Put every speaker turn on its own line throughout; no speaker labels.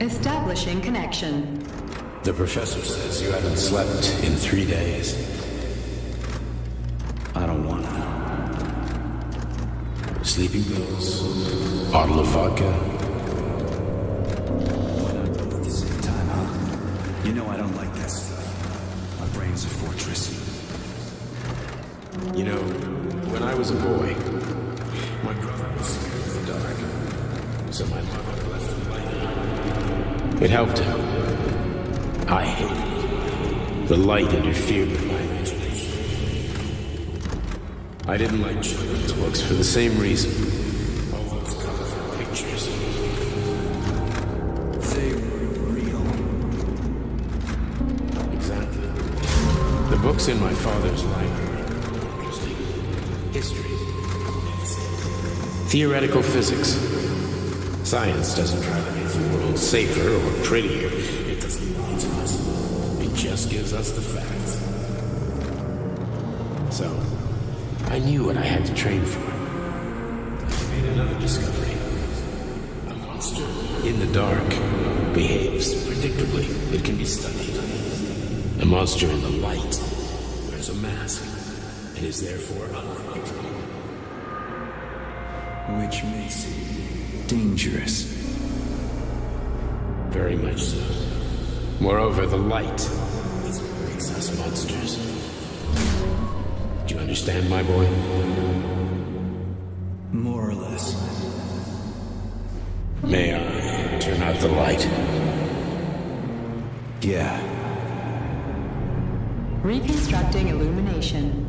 Establishing connection.
The professor says you haven't slept in 3 days. I don't wanna. Sleeping pills, bottle of vodka. Why not both at the same time, huh? You know I don't like that stuff. My brain's a fortress. You know, when I was a boy, my brother was scared of the dark, so my mother left the light on. It helped him. I hated it. The light interfered with my imagination. I didn't like children's books for the same reason. All those colorful pictures. They were real. Exactly. The books in my father's library were interesting. History, medicine, theoretical physics. Science doesn't try to make the world safer or prettier. It doesn't lie to us. It just gives us the facts. So, I knew what I had to train for. I made another discovery. A monster in the dark behaves predictably. It can be studied. A monster in the light wears a mask and is therefore unpredictable. Which makes it dangerous. Very much so. Moreover, the light is what makes us monsters. Do you understand, my boy? More or less. May I turn out the light? Yeah.
Reconstructing illumination.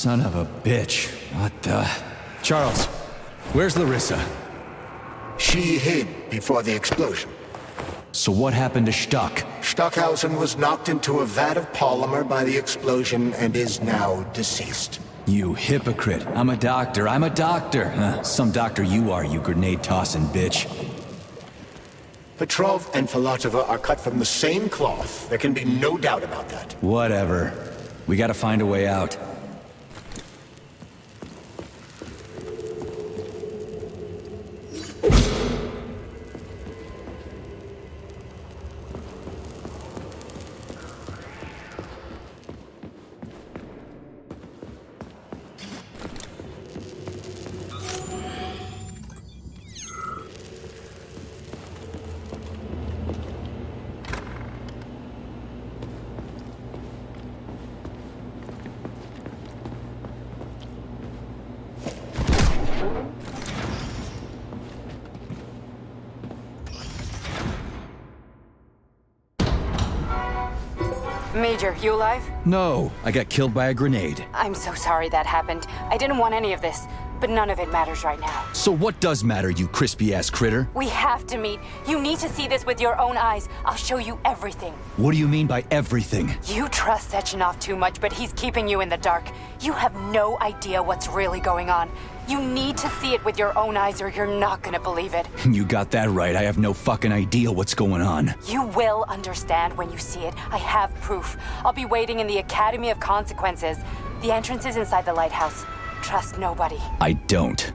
Son of a bitch. What the... Charles, where's Larissa?
She hid before the explosion.
So what happened to Stuck?
Stockhausen was knocked into a vat of polymer by the explosion and is now deceased.
You hypocrite. I'm a doctor. Some doctor you are, you grenade-tossing bitch.
Petrov and Filatova are cut from the same cloth. There can be no doubt about that.
Whatever. We gotta find a way out.
Major, you alive?
No, I got killed by a grenade.
I'm so sorry that happened. I didn't want any of this, but none of it matters right now.
So what does matter, you crispy-ass critter?
We have to meet. You need to see this with your own eyes. I'll show you everything.
What do you mean by everything?
You trust Sechenov too much, but he's keeping you in the dark. You have no idea what's really going on. You need to see it with your own eyes or you're not gonna believe it.
You got that right. I have no fucking idea what's going on.
You will understand when you see it. I have proof. I'll be waiting in the Academy of Consequences. The entrance is inside the lighthouse. Trust nobody.
I don't.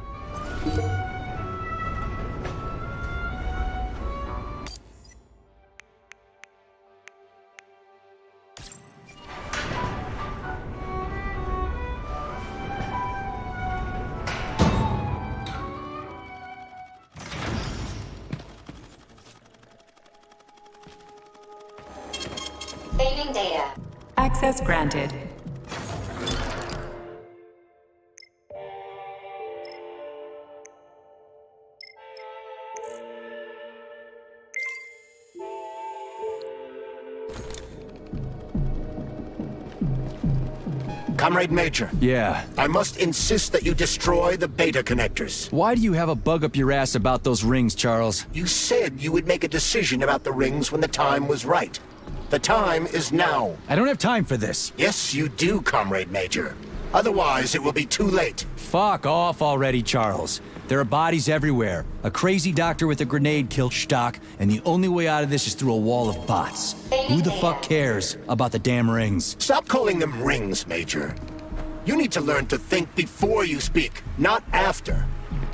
Saving data. Access granted.
Comrade Major.
Yeah.
I must insist that you destroy the beta connectors.
Why do you have a bug up your ass about those rings, Charles?
You said you would make a decision about the rings when the time was right. The time is now.
I don't have time for this.
Yes, you do, Comrade Major. Otherwise, it will be too late.
Fuck off already, Charles. There are bodies everywhere. A crazy doctor with a grenade killed Stock, and the only way out of this is through a wall of bots. Who the fuck cares about the damn rings?
Stop calling them rings, Major. You need to learn to think before you speak, not after.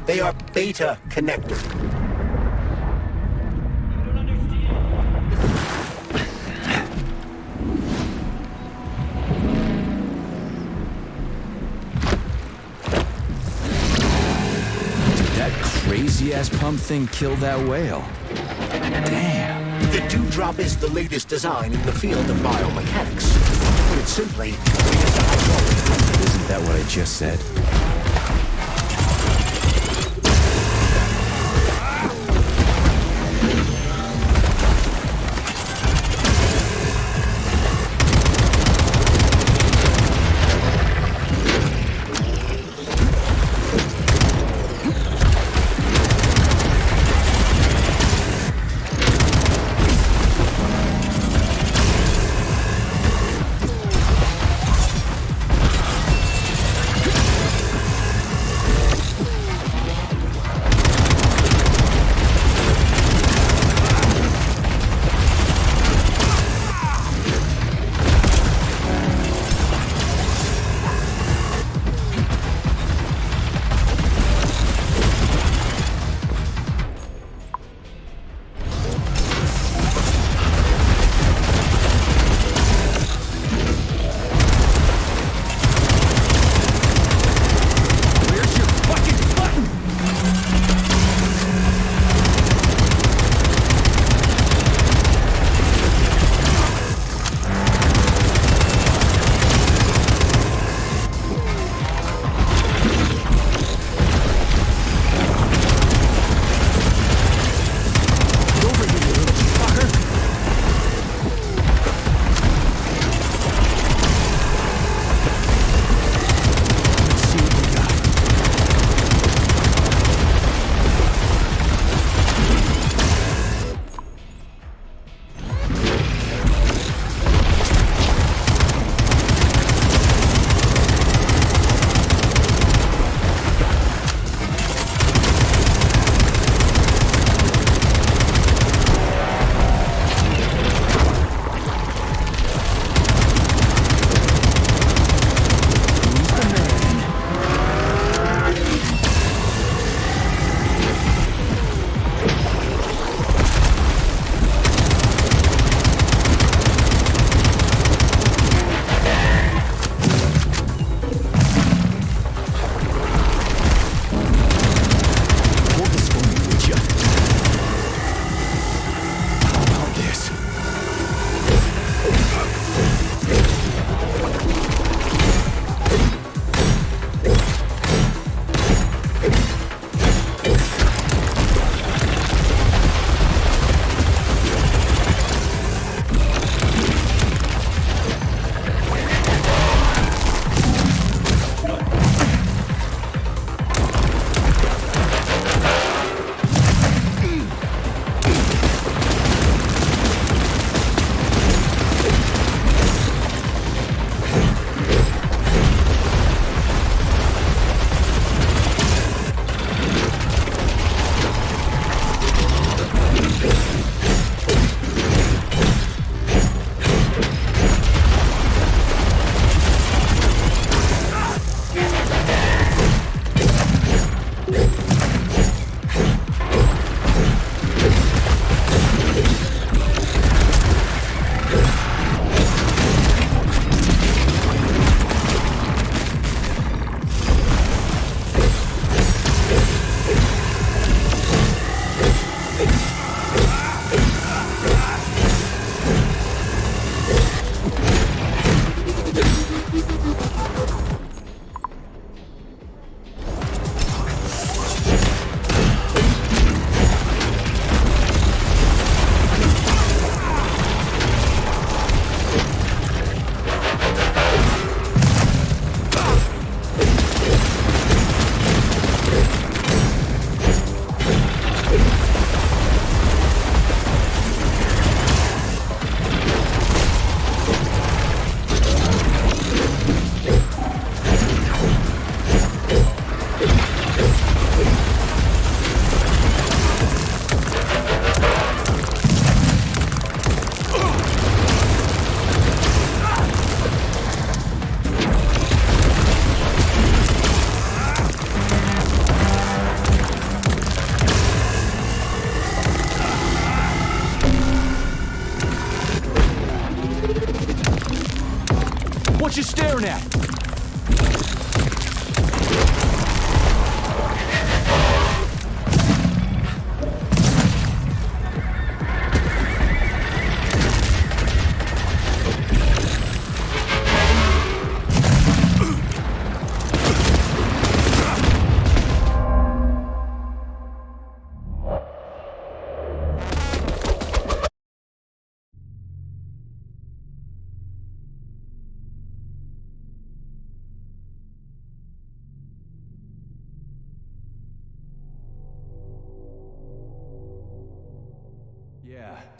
They are beta connectors.
Crazy-ass pump thing killed that whale. Damn.
The dewdrop is the latest design in the field of biomechanics. Put it simply, it is a hydraulic.
Isn't that what I just said?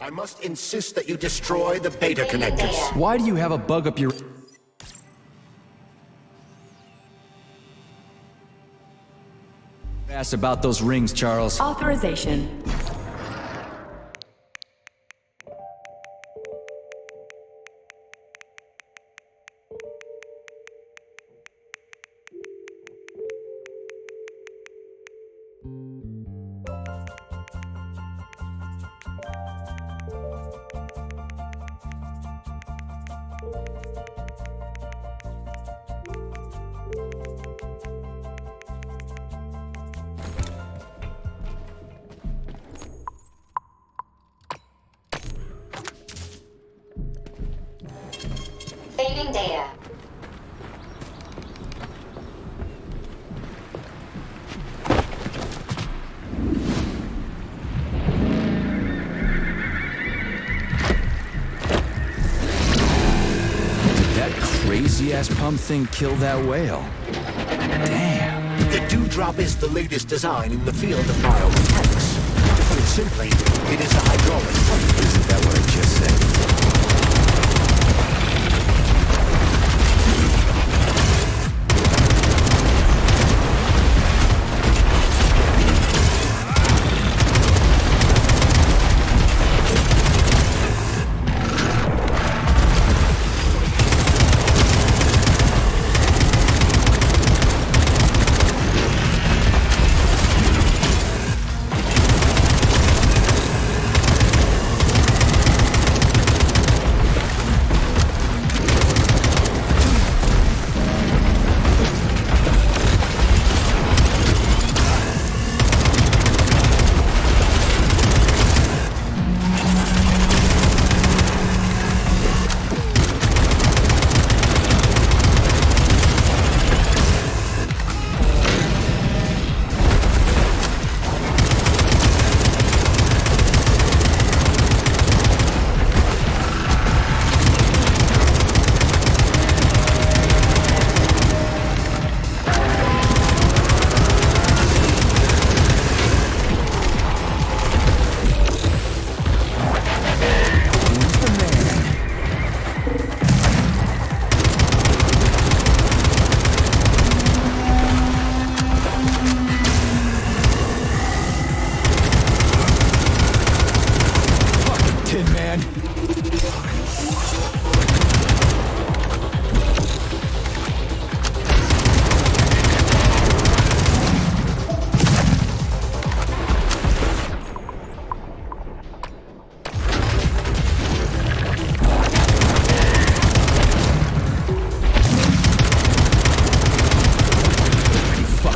I must insist that you destroy the beta connectors.
Why do you have a bug up your ass about those rings, Charles?
Authorization.
Saving data.
That crazy-ass pump thing kill that whale? Damn.
The dewdrop is the latest design in the field of biomechanics. To put it simply, it is a hydraulic pump.
Isn't that what I just said?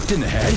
In the head?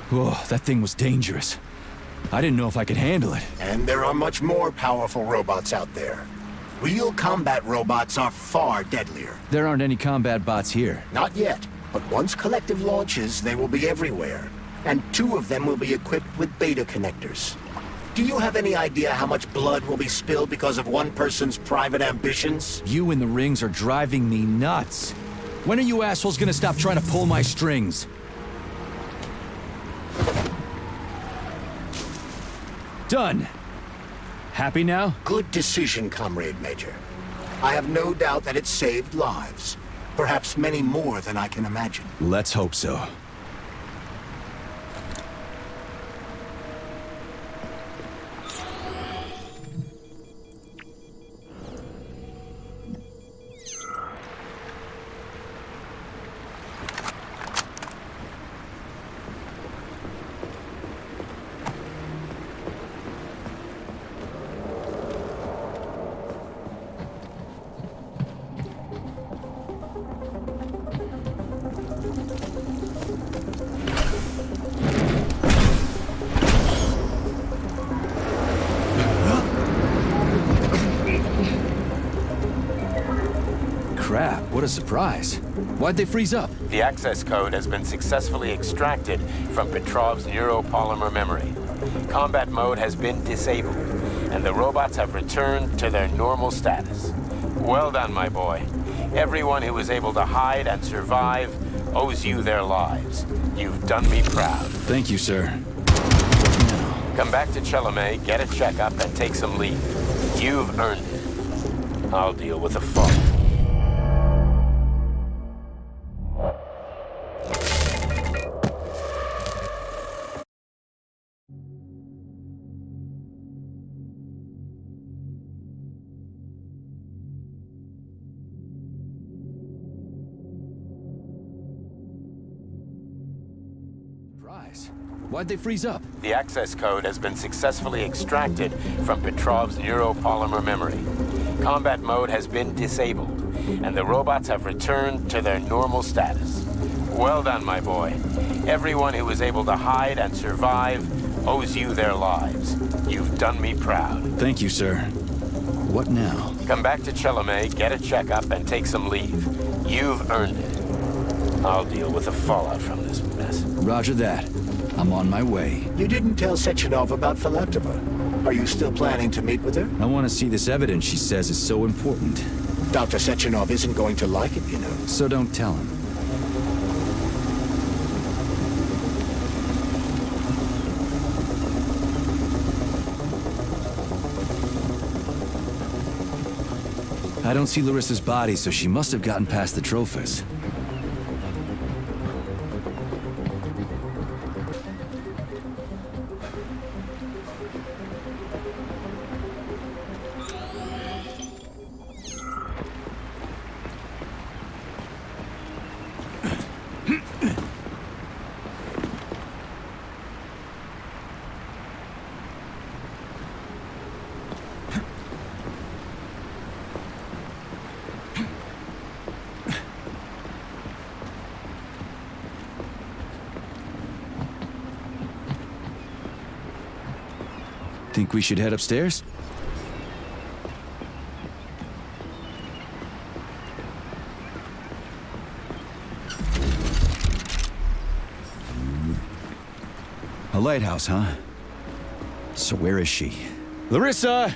Whoa, that thing was dangerous. I didn't know if I could handle it.
And there are much more powerful robots out there. Real combat robots are far deadlier.
There aren't any combat bots here.
Not yet, but once Collective launches, they will be everywhere. And 2 of them will be equipped with beta connectors. Do you have any idea how much blood will be spilled because of one person's private ambitions?
You in the rings are driving me nuts. When are you assholes gonna stop trying to pull my strings? Done. Happy now?
Good decision, Comrade Major. I have no doubt that it saved lives. Perhaps many more than I can imagine.
Let's hope so. Crap, what a surprise. Why'd they freeze up?
The access code has been successfully extracted from Petrov's neuropolymer memory. Combat mode has been disabled, and the robots have returned to their normal status. Well done, my boy. Everyone who was able to hide and survive owes you their lives. You've done me proud.
Thank you, sir.
Come back to Chalamet, get a checkup, and take some leave. You've earned it. I'll deal with the fallout.
Why'd they freeze up?
The access code has been successfully extracted from Petrov's neuropolymer memory. Combat mode has been disabled, and the robots have returned to their normal status. Well done, my boy. Everyone who was able to hide and survive owes you their lives. You've done me proud.
Thank you, sir. What now?
Come back to Chalamet, get a checkup, and take some leave. You've earned it. I'll deal with the fallout from this mess.
Roger that. I'm on my way.
You didn't tell Sechenov about Filatova. Are you still planning to meet with her?
I want to see this evidence she says is so important.
Dr. Sechenov isn't going to like it, you know.
So don't tell him. I don't see Larissa's body, so she must have gotten past the Trophus. Think we should head upstairs? A lighthouse, huh? So where is she? Larissa!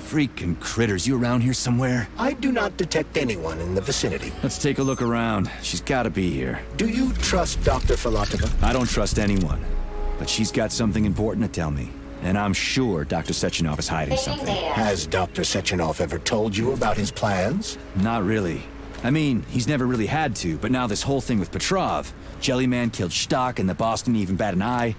Freaking critters, you around here somewhere?
I do not detect anyone in the vicinity.
Let's take a look around. She's gotta be here.
Do you trust Dr. Filatova?
I don't trust anyone. But she's got something important to tell me. And I'm sure Dr. Sechenov is hiding something.
Has Dr. Sechenov ever told you about his plans?
Not really. I mean, he's never really had to, but now this whole thing with Petrov, Jellyman killed Stock and the boss didn't even bat an eye.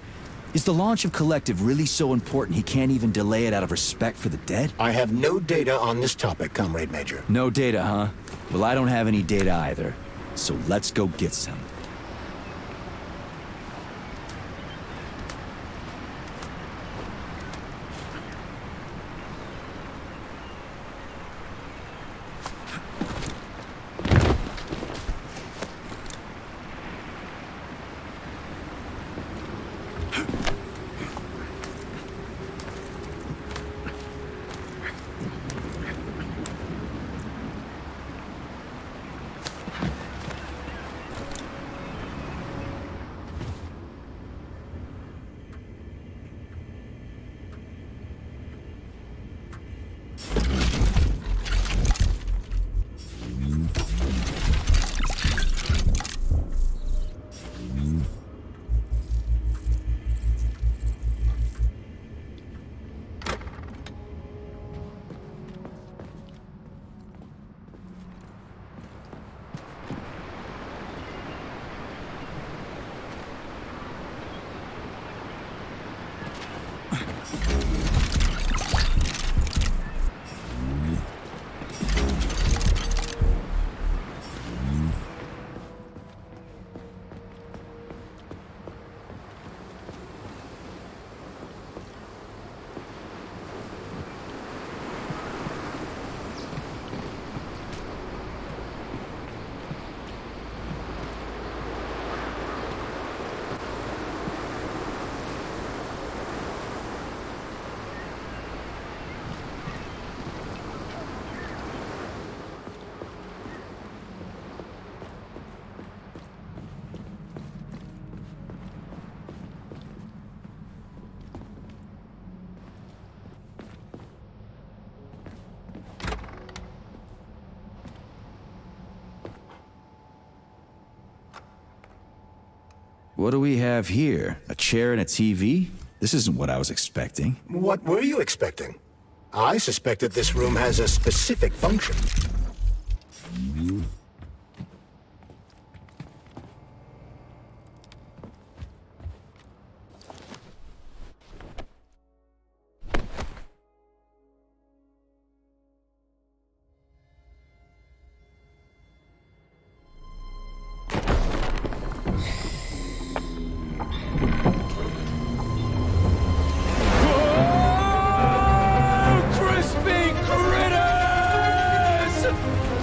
Is the launch of Collective really so important he can't even delay it out of respect for the dead?
I have no data on this topic, Comrade Major.
No data, huh? Well, I don't have any data either. So let's go get some. What do we have here? A chair and a TV? This isn't what I was expecting.
What were you expecting? I suspected this room has a specific function.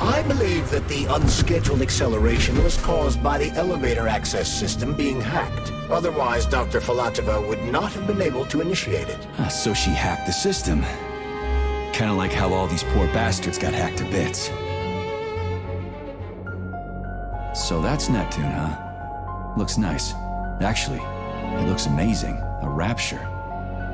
I believe that the unscheduled acceleration was caused by the elevator access system being hacked. Otherwise, Dr. Filatova would not have been able to initiate it.
So she hacked the system. Kinda like how all these poor bastards got hacked to bits. So that's Neptune, huh? Looks nice. Actually, it looks amazing. A rapture.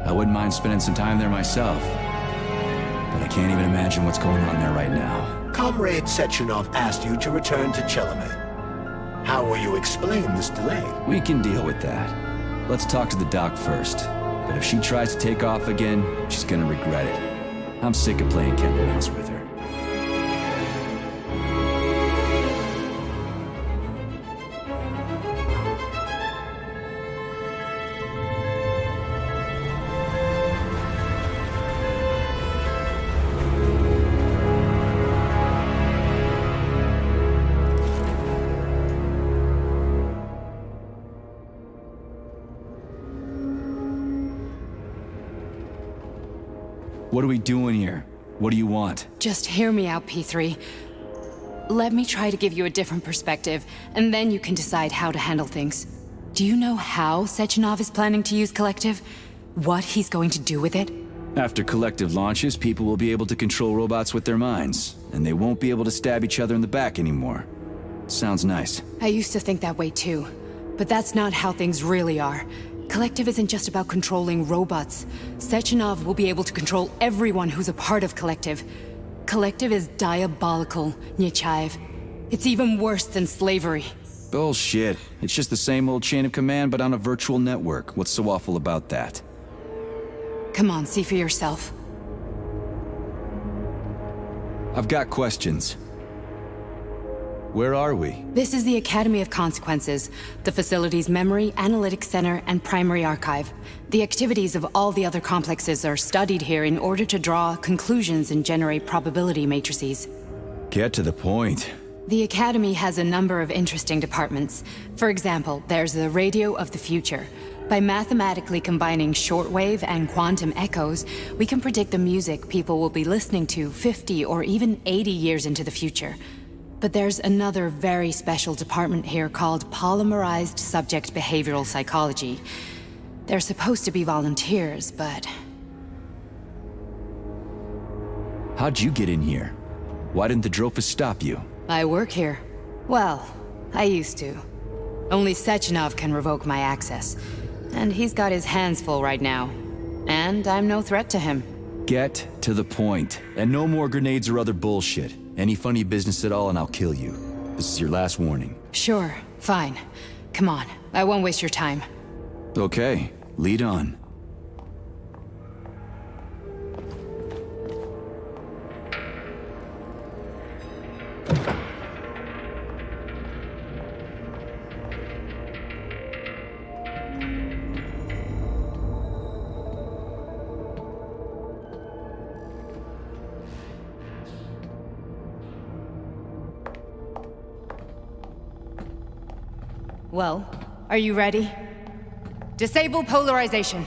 I wouldn't mind spending some time there myself. But I can't even imagine what's going on there right now.
Comrade Sechenov asked you to return to Chelome. How will you explain this delay?
We can deal with that. Let's talk to the doc first. But if she tries to take off again, she's gonna regret it. I'm sick of playing cat and mouse with her. What are we doing here? What do you want?
Just hear me out, P3. Let me try to give you a different perspective, and then you can decide how to handle things. Do you know how Sechenov is planning to use Collective? What he's going to do with it?
After Collective launches, people will be able to control robots with their minds, and they won't be able to stab each other in the back anymore. Sounds nice.
I used to think that way too, but that's not how things really are. Collective isn't just about controlling robots. Sechenov will be able to control everyone who's a part of Collective. Collective is diabolical, Nechayev. It's even worse than slavery.
Bullshit. It's just the same old chain of command, but on a virtual network. What's so awful about that?
Come on, see for yourself.
I've got questions. Where are we?
This is the Academy of Consequences, the facility's memory, analytics center, and primary archive. The activities of all the other complexes are studied here in order to draw conclusions and generate probability matrices.
Get to the point.
The Academy has a number of interesting departments. For example, there's the Radio of the Future. By mathematically combining shortwave and quantum echoes, we can predict the music people will be listening to 50 or even 80 years into the future. But there's another very special department here called Polymerized Subject Behavioral Psychology. They're supposed to be volunteers, but...
How'd you get in here? Why didn't the Drofus stop you?
I work here. Well, I used to. Only Sechenov can revoke my access. And he's got his hands full right now. And I'm no threat to him.
Get to the point. And no more grenades or other bullshit. Any funny business at all and I'll kill you. This is your last warning.
Sure, fine. Come on, I won't waste your time.
Okay, lead on.
Well, are you ready? Disable polarization.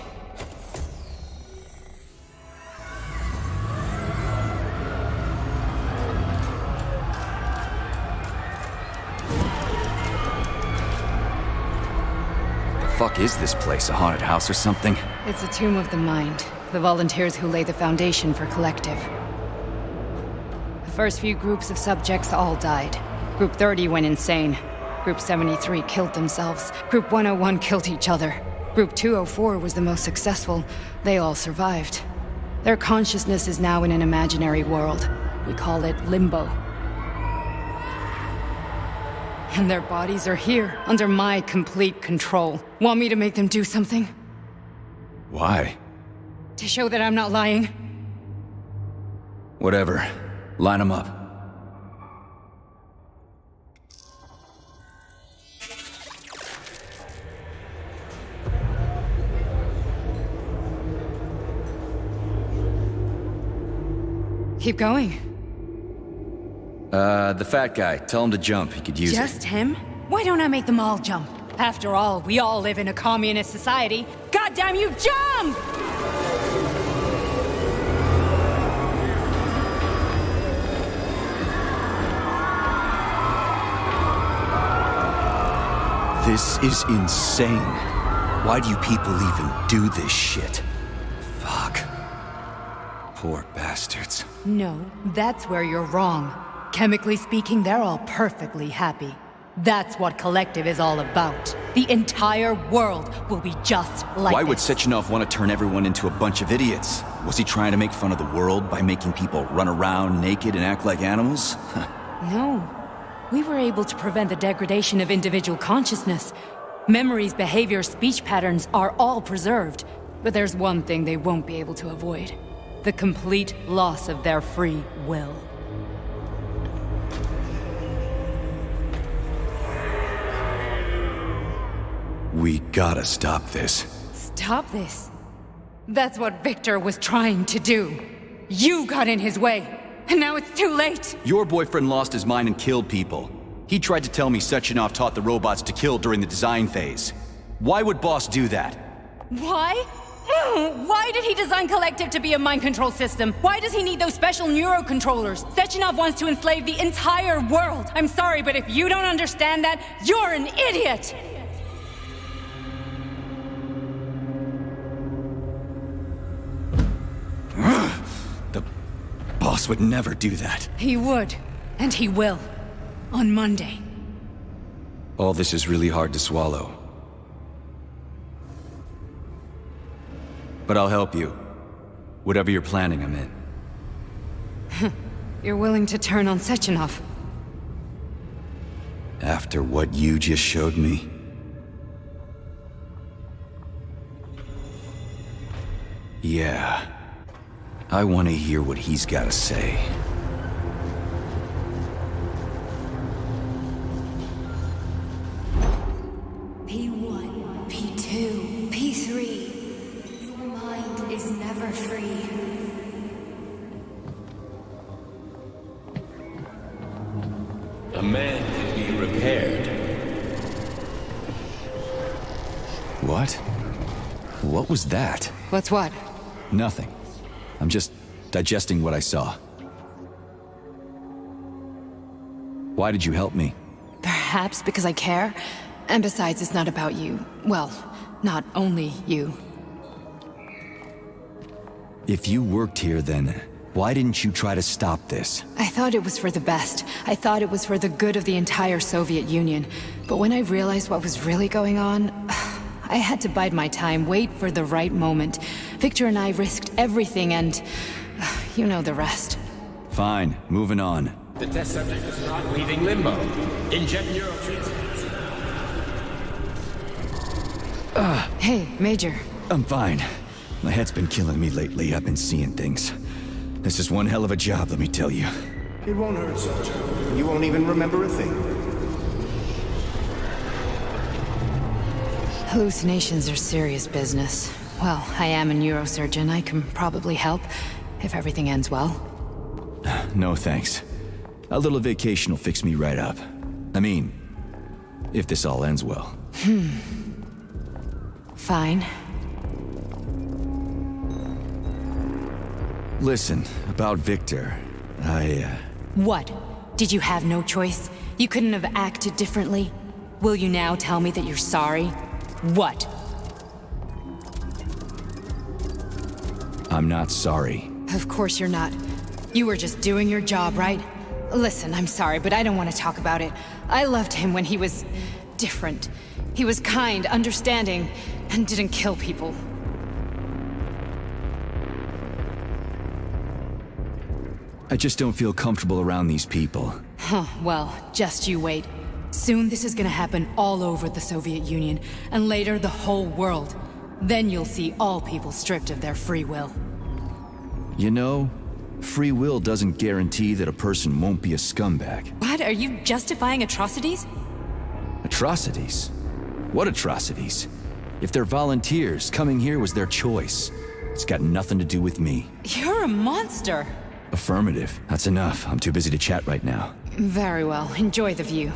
The fuck is this place? A haunted house or something?
It's a tomb of the mind. The volunteers who lay the foundation for Collective. The first few groups of subjects all died. Group 30 went insane. Group 73 killed themselves. Group 101 killed each other. Group 204 was the most successful. They all survived. Their consciousness is now in an imaginary world. We call it Limbo. And their bodies are here, under my complete control. Want me to make them do something?
Why?
To show that I'm not lying?
Whatever. Line them up.
Keep going.
The fat guy. Tell him to jump. He could use it.
Just him? Why don't I make them all jump? After all, we all live in a communist society. Goddamn you, jump!
This is insane. Why do you people even do this shit? Fuck. Poor bastards.
No, that's where you're wrong. Chemically speaking, they're all perfectly happy. That's what Collective is all about. The entire world will be just like
Why would
this.
Sechenov want to turn everyone into a bunch of idiots? Was he trying to make fun of the world by making people run around naked and act like animals?
No. We were able to prevent the degradation of individual consciousness. Memories, behavior, speech patterns are all preserved. But there's one thing they won't be able to avoid. The complete loss of their free will.
We gotta stop this.
Stop this. That's what Victor was trying to do. You got in his way. And now it's too late!
Your boyfriend lost his mind and killed people. He tried to tell me Sechenov taught the robots to kill during the design phase. Why would Boss do that?
Why? Why did he design Collective to be a mind control system? Why does he need those special neurocontrollers? Sechenov wants to enslave the entire world. I'm sorry, but if you don't understand that, you're an idiot!
Boss would never do that.
He would. And he will. On Monday.
All this is really hard to swallow. But I'll help you. Whatever you're planning, I'm in.
You're willing to turn on Sechenov?
After what you just showed me? Yeah. I want to hear what he's got to say.
P1, P2, P3. Your mind is never free.
A man can be repaired.
What? What was that?
What's what?
Nothing. I'm just digesting what I saw. Why did you help me?
Perhaps because I care. And besides, it's not about you. Well, not only you.
If you worked here, then why didn't you try to stop this?
I thought it was for the best. I thought it was for the good of the entire Soviet Union. But when I realized what was really going on, I had to bide my time, wait for the right moment. Victor and I risked everything and... you know the rest.
Fine, moving on.
The test subject is not leaving limbo. Inject neurotransmitters.
Hey, Major.
I'm fine. My head's been killing me lately. I've been seeing things. This is one hell of a job, let me tell you.
It won't hurt, Sergeant. You won't even remember a thing.
Hallucinations are serious business. Well, I am a neurosurgeon. I can probably help, if everything ends well.
No thanks. A little vacation will fix me right up. I mean, if this all ends well.
Fine.
Listen, about Victor,
What? Did you have no choice? You couldn't have acted differently? Will you now tell me that you're sorry? What?
I'm not sorry.
Of course you're not. You were just doing your job, right? Listen, I'm sorry, but I don't want to talk about it. I loved him when he was different. He was kind, understanding, and didn't kill people.
I just don't feel comfortable around these people.
Huh, well, just you wait. Soon this is gonna happen all over the Soviet Union, and later the whole world. Then you'll see all people stripped of their free will.
You know, free will doesn't guarantee that a person won't be a scumbag.
What? Are you justifying atrocities?
Atrocities? What atrocities? If they're volunteers, coming here was their choice. It's got nothing to do with me.
You're a monster.
Affirmative. That's enough. I'm too busy to chat right now.
Very well. Enjoy the view.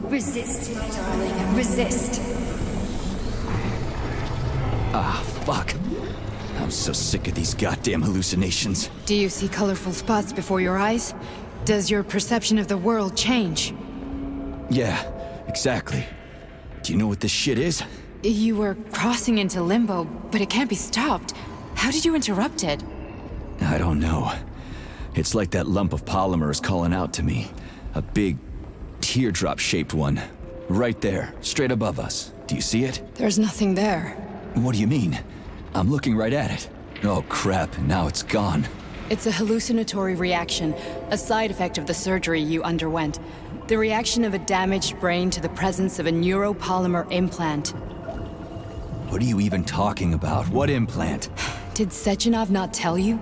Resist, my darling. Resist.
Ah, fuck. I'm so sick of these goddamn hallucinations.
Do you see colorful spots before your eyes? Does your perception of the world change?
Yeah, exactly. Do you know what this shit is?
You were crossing into limbo, but it can't be stopped. How did you interrupt it?
I don't know. It's like that lump of polymer is calling out to me. A big, teardrop-shaped one. Right there, straight above us. Do you see it?
There's nothing there.
What do you mean? I'm looking right at it. Oh crap, now it's gone.
It's a hallucinatory reaction, a side effect of the surgery you underwent. The reaction of a damaged brain to the presence of a neuropolymer implant.
What are you even talking about? What implant?
Did Sechenov not tell you?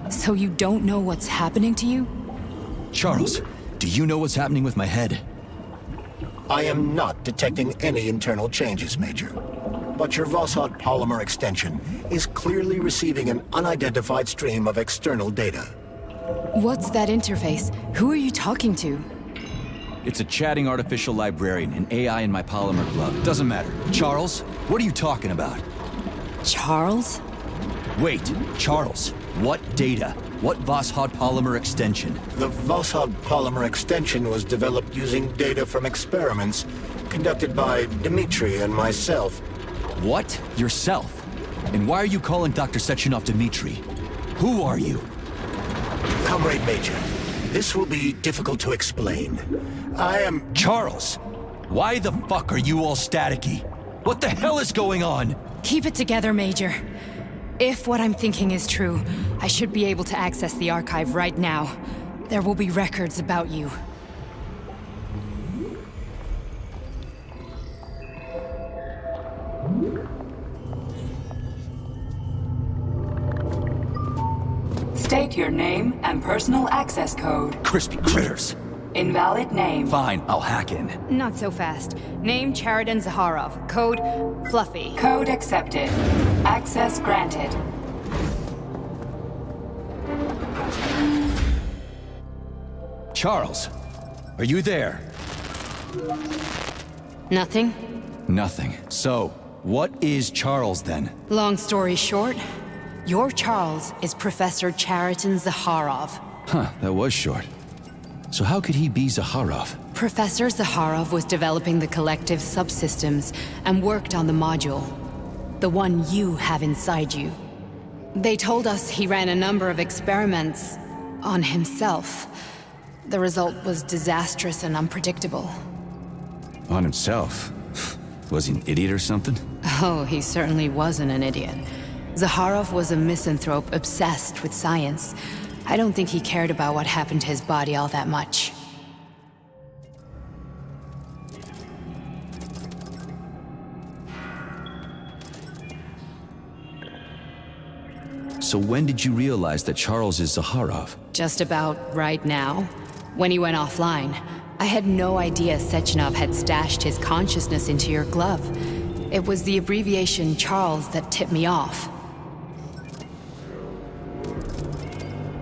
So you don't know what's happening to you?
Charles, do you know what's happening with my head?
I am not detecting any internal changes, Major. But your Vossard polymer extension is clearly receiving an unidentified stream of external data.
What's that interface? Who are you talking to?
It's a chatting artificial librarian, an AI in my polymer glove. It doesn't matter. Charles, what are you talking about?
Charles?
Wait, Charles, what data? What Vossard polymer extension?
The Vossard polymer extension was developed using data from experiments conducted by Dmitri and myself.
What? Yourself? And why are you calling Dr. Sechenov Dmitri? Who are you?
Comrade Major, this will be difficult to explain. I am...
Charles! Why the fuck are you all staticky? What the hell is going on?
Keep it together, Major. If what I'm thinking is true, I should be able to access the archive right now. There will be records about you.
State your name and personal access code.
Crispy critters.
Invalid name.
Fine, I'll hack in.
Not so fast. Name Cheriton Zaharov. Code Fluffy.
Code accepted. Access granted.
Charles, are you there?
Nothing?
Nothing. So, what is Charles then?
Long story short, your Charles is Professor Cheriton Zaharov.
Huh, that was short. So how could he be Zaharov?
Professor Zaharov was developing the collective subsystems and worked on the module. The one you have inside you. They told us he ran a number of experiments on himself. The result was disastrous and unpredictable.
On himself? Was he an idiot or something?
Oh, he certainly wasn't an idiot. Zaharov was a misanthrope obsessed with science. I don't think he cared about what happened to his body all that much.
So when did you realize that Charles is Zaharov?
Just about right now. When he went offline, I had no idea Sechenov had stashed his consciousness into your glove. It was the abbreviation Charles that tipped me off.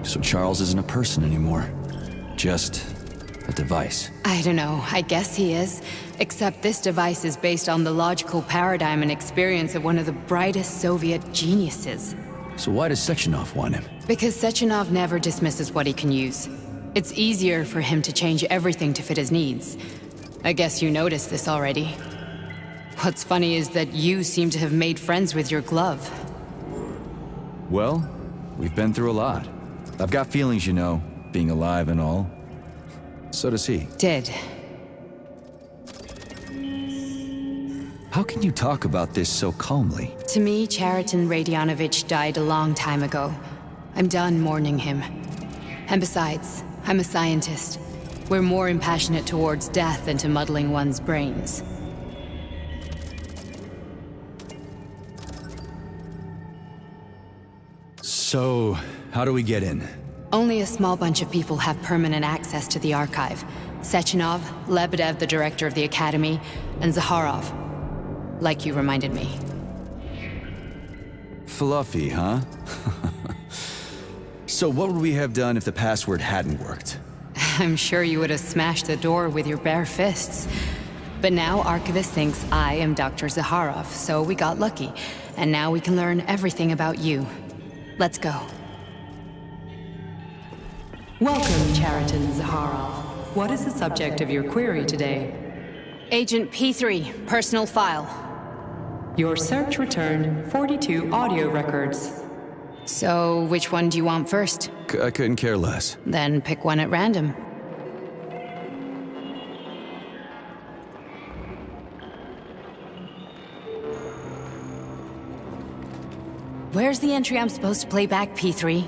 So Charles isn't a person anymore. Just a device.
I don't know, I guess he is. Except this device is based on the logical paradigm and experience of one of the brightest Soviet geniuses.
So why does Sechenov want him?
Because Sechenov never dismisses what he can use. It's easier for him to change everything to fit his needs. I guess you noticed this already. What's funny is that you seem to have made friends with your glove.
Well, we've been through a lot. I've got feelings, you know, being alive and all. So does he.
Did.
How can you talk about this so calmly?
To me, Cheriton Radionovich died a long time ago. I'm done mourning him. And besides, I'm a scientist. We're more impassionate towards death than to muddling one's brains.
So, how do we get in?
Only a small bunch of people have permanent access to the archive. Sechenov, Lebedev, the director of the Academy, and Zaharov. Like you reminded me.
Fluffy, huh? So what would we have done if the password hadn't worked?
I'm sure you would have smashed the door with your bare fists. But now Archivist thinks I am Dr. Zaharov, so we got lucky. And now we can learn everything about you. Let's go.
Welcome, Cheriton Zaharov. What is the subject of your query today?
Agent P3, personal file.
Your search returned 42 audio records.
So, which one do you want first?
I couldn't care less.
Then pick one at random. Where's the entry I'm supposed to play back, P3?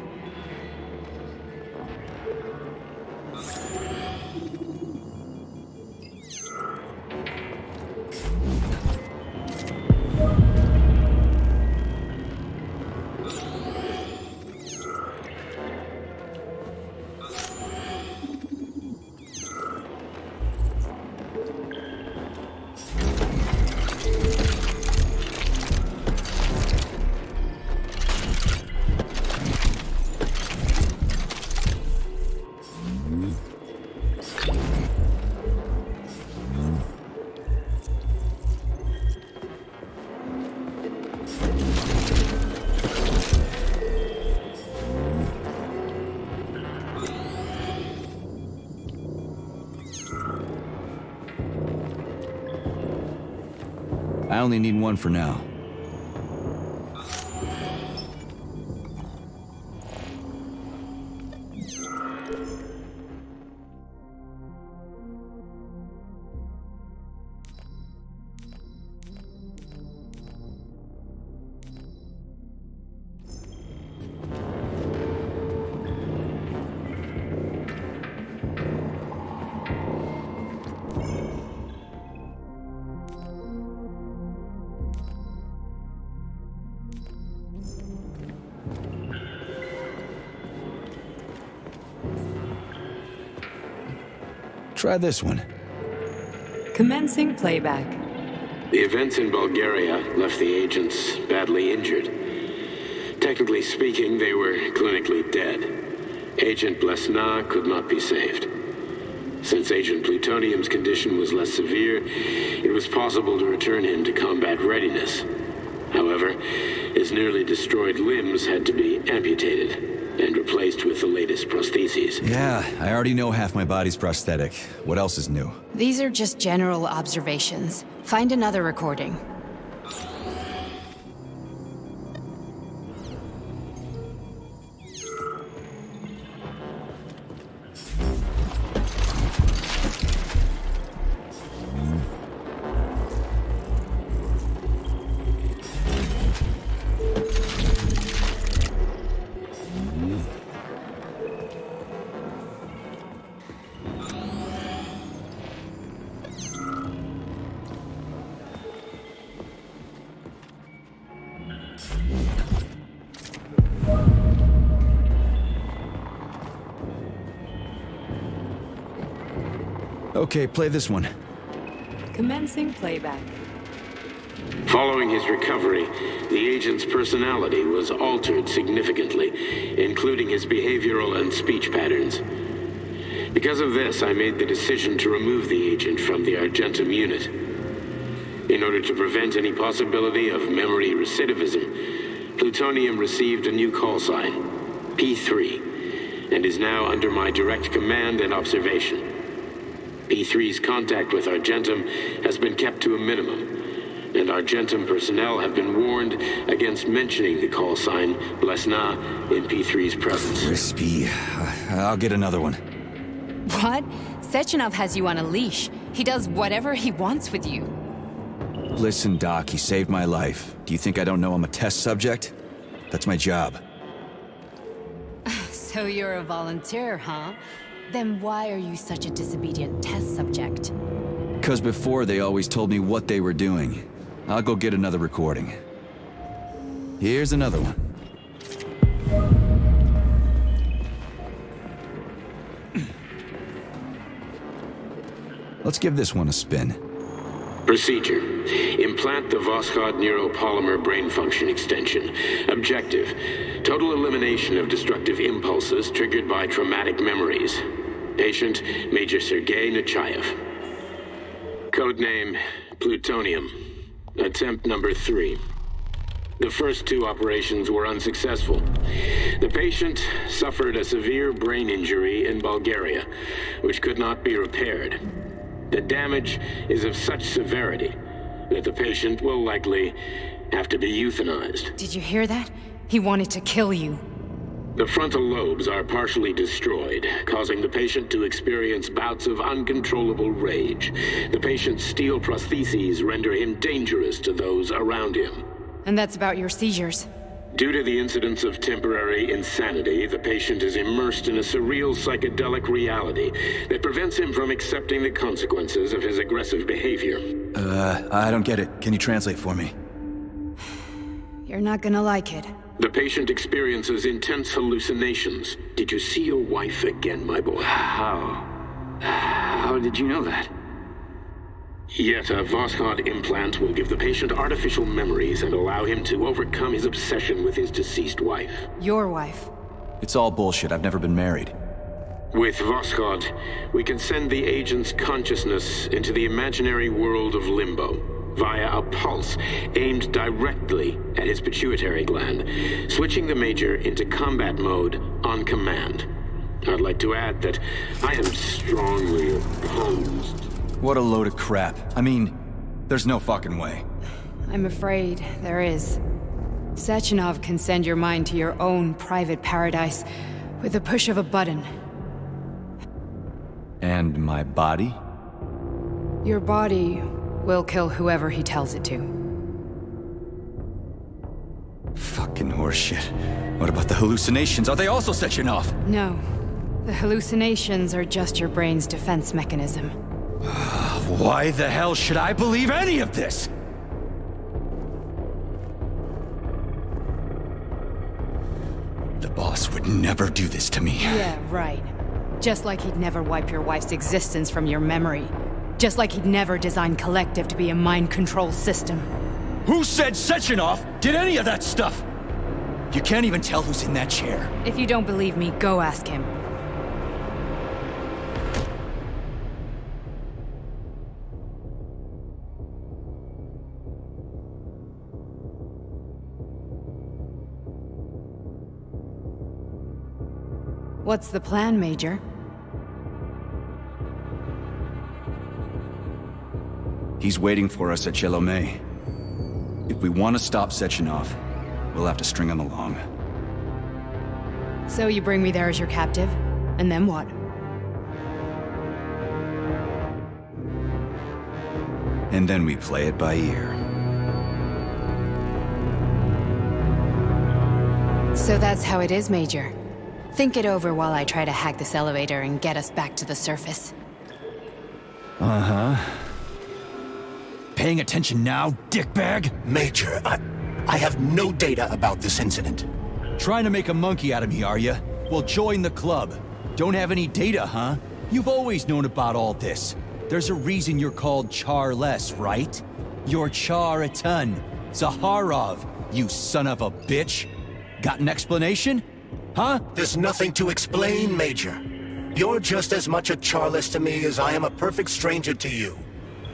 I only need one for now. Try this one.
Commencing playback.
The events in Bulgaria left the agents badly injured. Technically speaking, they were clinically dead. Agent Blesna could not be saved. Since Agent Plutonium's condition was less severe, it was possible to return him to combat readiness. However, his nearly destroyed limbs had to be amputated and replaced with the latest prostheses.
Yeah, I already know half my body's prosthetic. What else is new?
These are just general observations. Find another recording.
Okay, play this one.
Commencing playback.
Following his recovery, the agent's personality was altered significantly, including his behavioral and speech patterns. Because of this, I made the decision to remove the agent from the Argentum unit. In order to prevent any possibility of memory recidivism, Plutonium received a new call sign, P3, and is now under my direct command and observation. P3's contact with Argentum has been kept to a minimum, and Argentum personnel have been warned against mentioning the call sign Blesna in P3's presence.
Crispy. I'll get another one.
What? Sechenov has you on a leash. He does whatever he wants with you.
Listen, Doc, he saved my life. Do you think I don't know I'm a test subject? That's my job.
So you're a volunteer, huh? Then why are you such a disobedient test subject?
'Cause before they always told me what they were doing. I'll go get another recording. Here's another one. Let's give this one a spin.
Procedure. Implant the Voskhod neuropolymer brain function extension. Objective. Total elimination of destructive impulses triggered by traumatic memories. Patient, Major Sergei Nechayev. Codename, Plutonium. Attempt number 3. The first 2 operations were unsuccessful. The patient suffered a severe brain injury in Bulgaria, which could not be repaired. The damage is of such severity that the patient will likely have to be euthanized.
Did you hear that? He wanted to kill you.
The frontal lobes are partially destroyed, causing the patient to experience bouts of uncontrollable rage. The patient's steel prostheses render him dangerous to those around him.
And that's about your seizures.
Due to the incidence of temporary insanity, the patient is immersed in a surreal psychedelic reality that prevents him from accepting the consequences of his aggressive behavior.
I don't get it. Can you translate for me?
You're not gonna like it.
The patient experiences intense hallucinations. Did you see your wife again, my boy? How did you know that? Yet a Voskhod implant will give the patient artificial memories and allow him to overcome his obsession with his deceased wife.
Your wife.
It's all bullshit. I've never been married.
With Voskhod, we can send the agent's consciousness into the imaginary world of limbo via a pulse aimed directly at his pituitary gland, switching the Major into combat mode on command. I'd like to add that I am strongly opposed.
What a load of crap. I mean, there's no fucking way.
I'm afraid there is. Sechenov can send your mind to your own private paradise with the push of a button.
And my body?
Your body will kill whoever he tells it to.
Fucking horseshit. What about the hallucinations? Are they also Sechenov?
No. The hallucinations are just your brain's defense mechanism.
Why the hell should I believe any of this? The boss would never do this to me.
Yeah, right. Just like he'd never wipe your wife's existence from your memory. Just like he'd never design Collective to be a mind control system.
Who said Sechenov did any of that stuff? You can't even tell who's in that chair.
If you don't believe me, go ask him. What's the plan, Major?
He's waiting for us at Chelomey. If we want to stop Sechenov, we'll have to string him along.
So you bring me there as your captive, and then what?
And then we play it by ear.
So that's how it is, Major. Think it over while I try to hack this elevator and get us back to the surface.
Uh-huh. Paying attention now, dickbag?
Major, I have no data about this incident.
Trying to make a monkey out of me, are you? Well, join the club. Don't have any data, huh? You've always known about all this. There's a reason you're called Charless, right? You're Char a ton. Zaharov, you son of a bitch. Got an explanation? Huh?
There's nothing to explain, Major. You're just as much a Charless to me as I am a perfect stranger to you.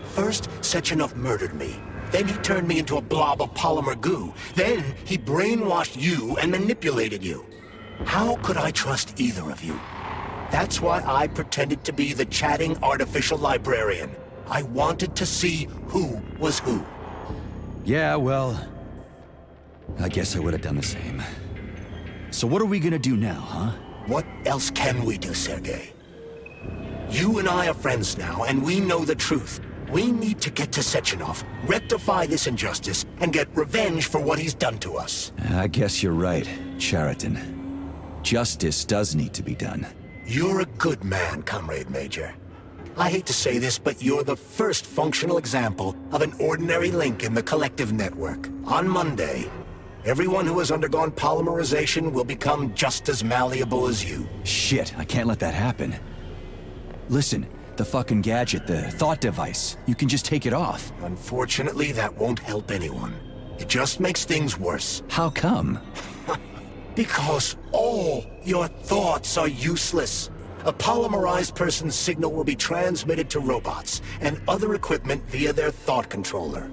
First, Sechenov murdered me. Then he turned me into a blob of polymer goo. Then he brainwashed you and manipulated you. How could I trust either of you? That's why I pretended to be the chatting artificial librarian. I wanted to see who was who.
Yeah, well, I guess I would have done the same. So what are we gonna do now, huh?
What else can we do, Sergei? You and I are friends now, and we know the truth. We need to get to Sechenov, rectify this injustice, and get revenge for what he's done to us.
I guess you're right, Chariton. Justice does need to be done.
You're a good man, Comrade Major. I hate to say this, but you're the first functional example of an ordinary link in the collective network. On Monday, everyone who has undergone polymerization will become just as malleable as you.
Shit, I can't let that happen. Listen, the fucking gadget, the thought device, you can just take it off.
Unfortunately, that won't help anyone. It just makes things worse.
How come?
Because all your thoughts are useless. A polymerized person's signal will be transmitted to robots and other equipment via their thought controller.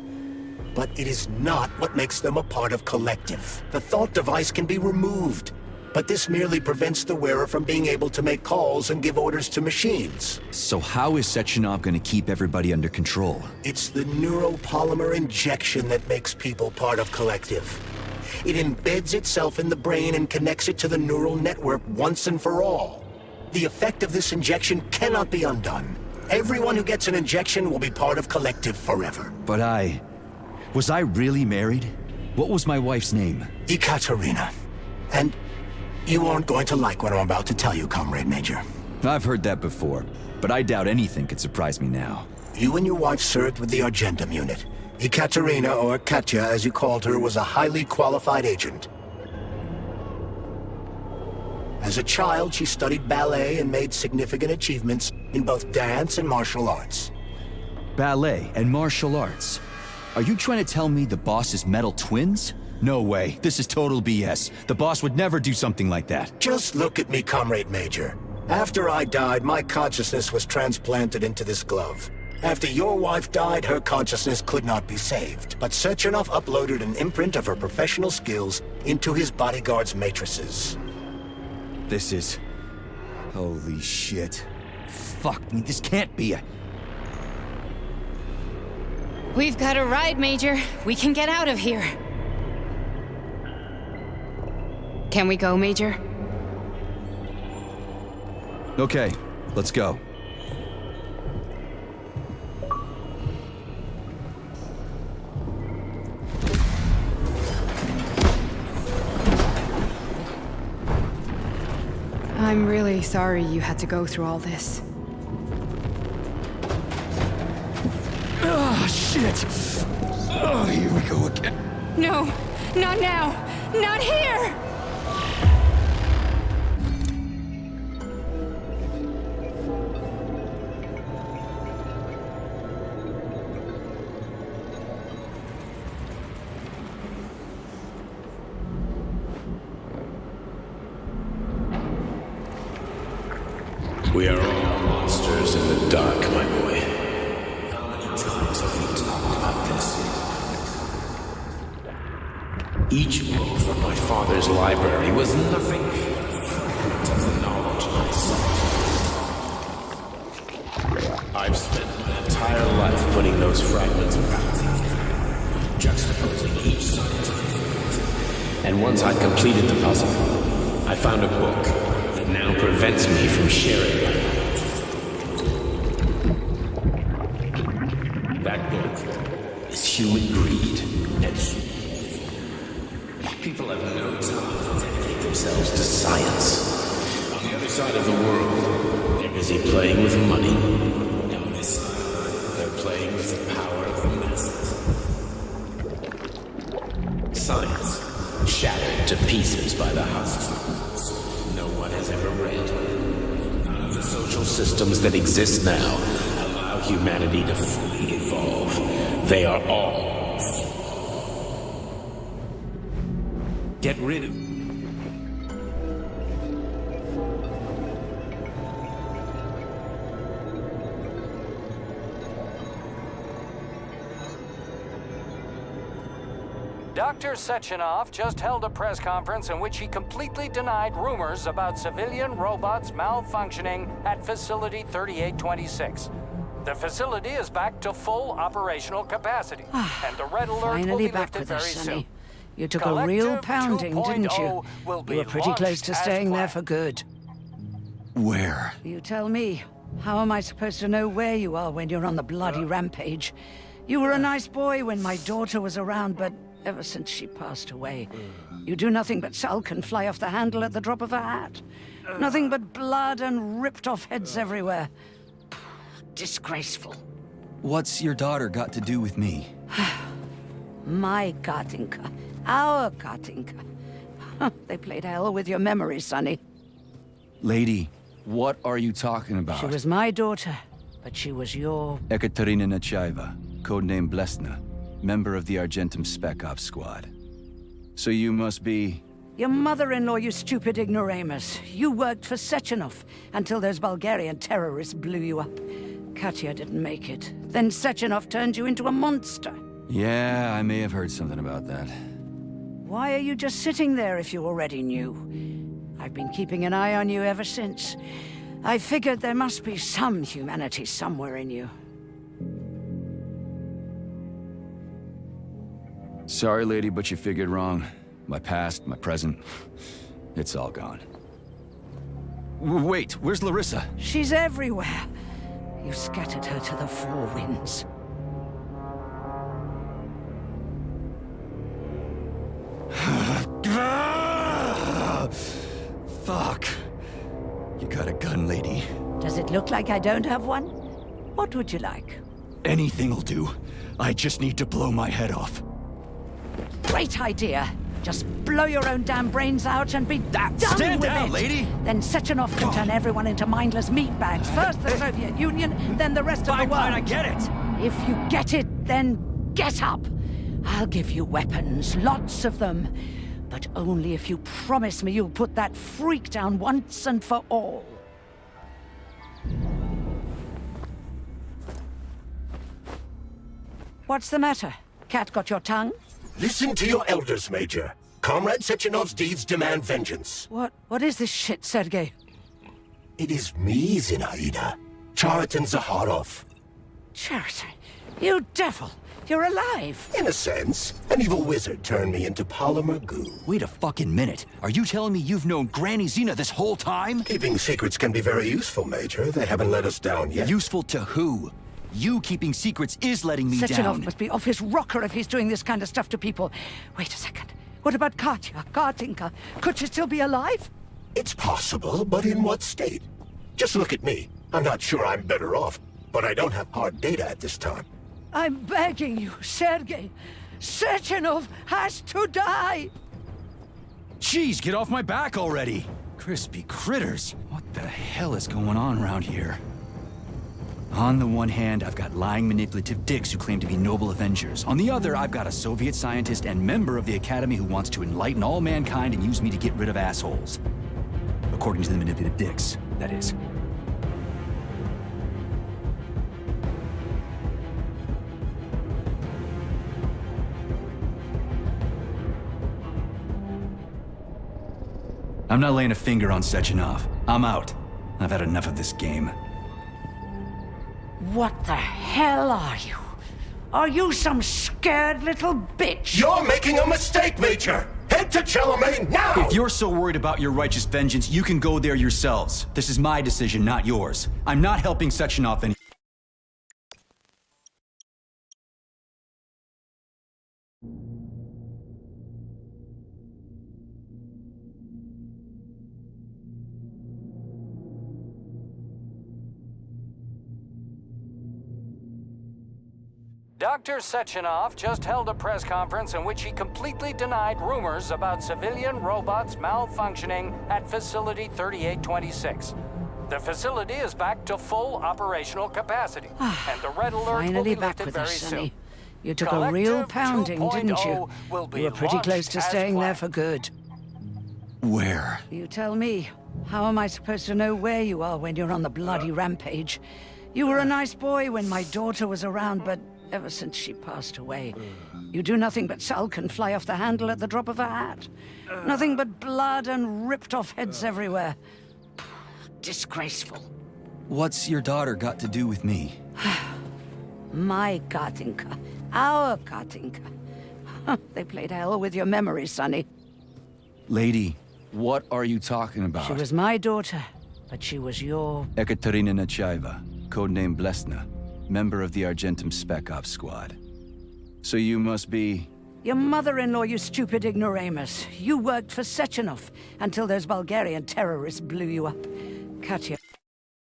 But it is not what makes them a part of Collective. The thought device can be removed, but this merely prevents the wearer from being able to make calls and give orders to machines.
So how is Sechenov gonna keep everybody under control?
It's the neuropolymer injection that makes people part of Collective. It embeds itself in the brain and connects it to the neural network once and for all. The effect of this injection cannot be undone. Everyone who gets an injection will be part of Collective forever.
But was I really married? What was my wife's name?
Ekaterina. And you aren't going to like what I'm about to tell you, Comrade Major.
I've heard that before, but I doubt anything could surprise me now.
You and your wife served with the Argentum unit. Ekaterina, or Katya as you called her, was a highly qualified agent. As a child, she studied ballet and made significant achievements in both dance and martial arts.
Ballet and martial arts? Are you trying to tell me the boss is metal twins? No way. This is total BS. The boss would never do something like that.
Just look at me, Comrade Major. After I died, my consciousness was transplanted into this glove. After your wife died, her consciousness could not be saved. But Sechenov uploaded an imprint of her professional skills into his bodyguard's matrices.
This is... Holy shit. Fuck me, this can't be a...
We've got a ride, Major. We can get out of here. Can we go, Major?
Okay, let's go.
I'm really sorry you had to go through all this.
Oh, shit! Oh, here we go again.
No, not now! Not here!
We are all monsters in the dark, my boy. How many times have we talked about this? Each book from my father's library was nothing but a fragment of the knowledge I sought. I've spent my entire life putting those fragments back together, juxtaposing each scientific fact. And once I'd completed the puzzle, I found a book that now prevents me from sharing my knowledge. That book is human greed and human. People have no time to dedicate themselves to science. On the other side of the world, they're busy playing with money. And on this side, they're playing with the power of the masses. Science, shattered to pieces by the houses no one has ever read. None of the social systems that exist now allow humanity to fully evolve. They are all get rid of.
Dr. Sechenov just held a press conference in which he completely denied rumors about civilian robots malfunctioning at Facility 3826. The facility is back to full operational capacity, and the red alert will
Finally
be
back
lifted
with
very
us,
soon.
Sonny. You took a real pounding, didn't you? You were pretty close to staying there for good.
Where?
You tell me. How am I supposed to know where you are when you're on the bloody rampage? You were a nice boy when my daughter was around, but ever since she passed away, you do nothing but sulk and fly off the handle at the drop of a hat. Nothing but blood and ripped off heads everywhere. Disgraceful.
What's your daughter got to do with me?
My Katinka. Our Katinka. They played hell with your memory, Sonny.
Lady, what are you talking about?
She was my daughter, but she was your...
Ekaterina Nechaeva, codename Blesna, member of the Argentum Spec Ops squad. So you must be...
Your mother-in-law, you stupid ignoramus. You worked for Sechenov until those Bulgarian terrorists blew you up. Katya didn't make it. Then Sechenov turned you into a monster.
Yeah, I may have heard something about that.
Why are you just sitting there if you already knew? I've been keeping an eye on you ever since. I figured there must be some humanity somewhere in you.
Sorry, lady, but you figured wrong. My past, my present, it's all gone. Wait, where's Larissa?
She's everywhere. You scattered her to the four winds.
Fuck. You got a gun, lady.
Does it look like I don't have one? What would you like?
Anything'll do. I just need to blow my head off.
Great idea. Just blow your own damn brains out and be done
Stand
with
down,
it.
lady!
Then Sechenov can turn everyone into mindless meatbags. First the Soviet Union, then the rest of the world.
Fine, I get it.
If you get it, then get up. I'll give you weapons, lots of them. But only if you promise me you'll put that freak down once and for all. What's the matter? Cat got your tongue?
Listen to your elders, Major. Comrade Sechenov's deeds demand vengeance.
What is this shit, Sergei?
It is me, Zinaida. Chariton Zaharov.
Chariton, you devil! You're alive!
In a sense, an evil wizard turned me into polymer goo.
Wait a fucking minute. Are you telling me you've known Granny Zena this whole time?
Keeping secrets can be very useful, Major. They haven't let us down yet.
Useful to who? You keeping secrets is letting me
Sechenov
down.
must be off his rocker if he's doing this kind of stuff to people. Wait a second. What about Katya, Katinka? Could she still be alive?
It's possible, but in what state? Just look at me. I'm not sure I'm better off, but I don't have hard data at this time.
I'm begging you, Sergei. Sechenov has to die!
Jeez, get off my back already! Crispy critters. What the hell is going on around here? On the one hand, I've got lying, manipulative dicks who claim to be noble avengers. On the other, I've got a Soviet scientist and member of the Academy who wants to enlighten all mankind and use me to get rid of assholes. According to the manipulative dicks, that is. I'm not laying a finger on Sechenov. I'm out. I've had enough of this game.
What the hell are you? Are you some scared little bitch?
You're making a mistake, Major! Head to Charlemagne now!
If you're so worried about your righteous vengeance, you can go there yourselves. This is my decision, not yours. I'm not helping Sechenov any—
Dr. Sechenov just held a press conference in which he completely denied rumors about civilian robots malfunctioning at Facility 3826. The facility is back to full operational capacity, and the red alert will
Finally
be
back
lifted
with
very
us,
soon.
Sonny. You took a real pounding, didn't you? You were pretty close to staying there for good.
Where?
You tell me. How am I supposed to know where you are when you're on the bloody rampage? You were a nice boy when my daughter was around, but ever since she passed away, you do nothing but sulk and fly off the handle at the drop of a hat. Nothing but blood and ripped off heads everywhere. Disgraceful.
What's your daughter got to do with me?
My Katinka. Our Katinka. They played hell with your memory, Sonny.
Lady, what are you talking about?
She was my daughter, but she was your...
Ekaterina Nechaeva, codename Blesna, member of the Argentum Spec Ops squad. So you must be...
Your mother-in-law, you stupid ignoramus. You worked for Sechenov until those Bulgarian terrorists blew you up. Katya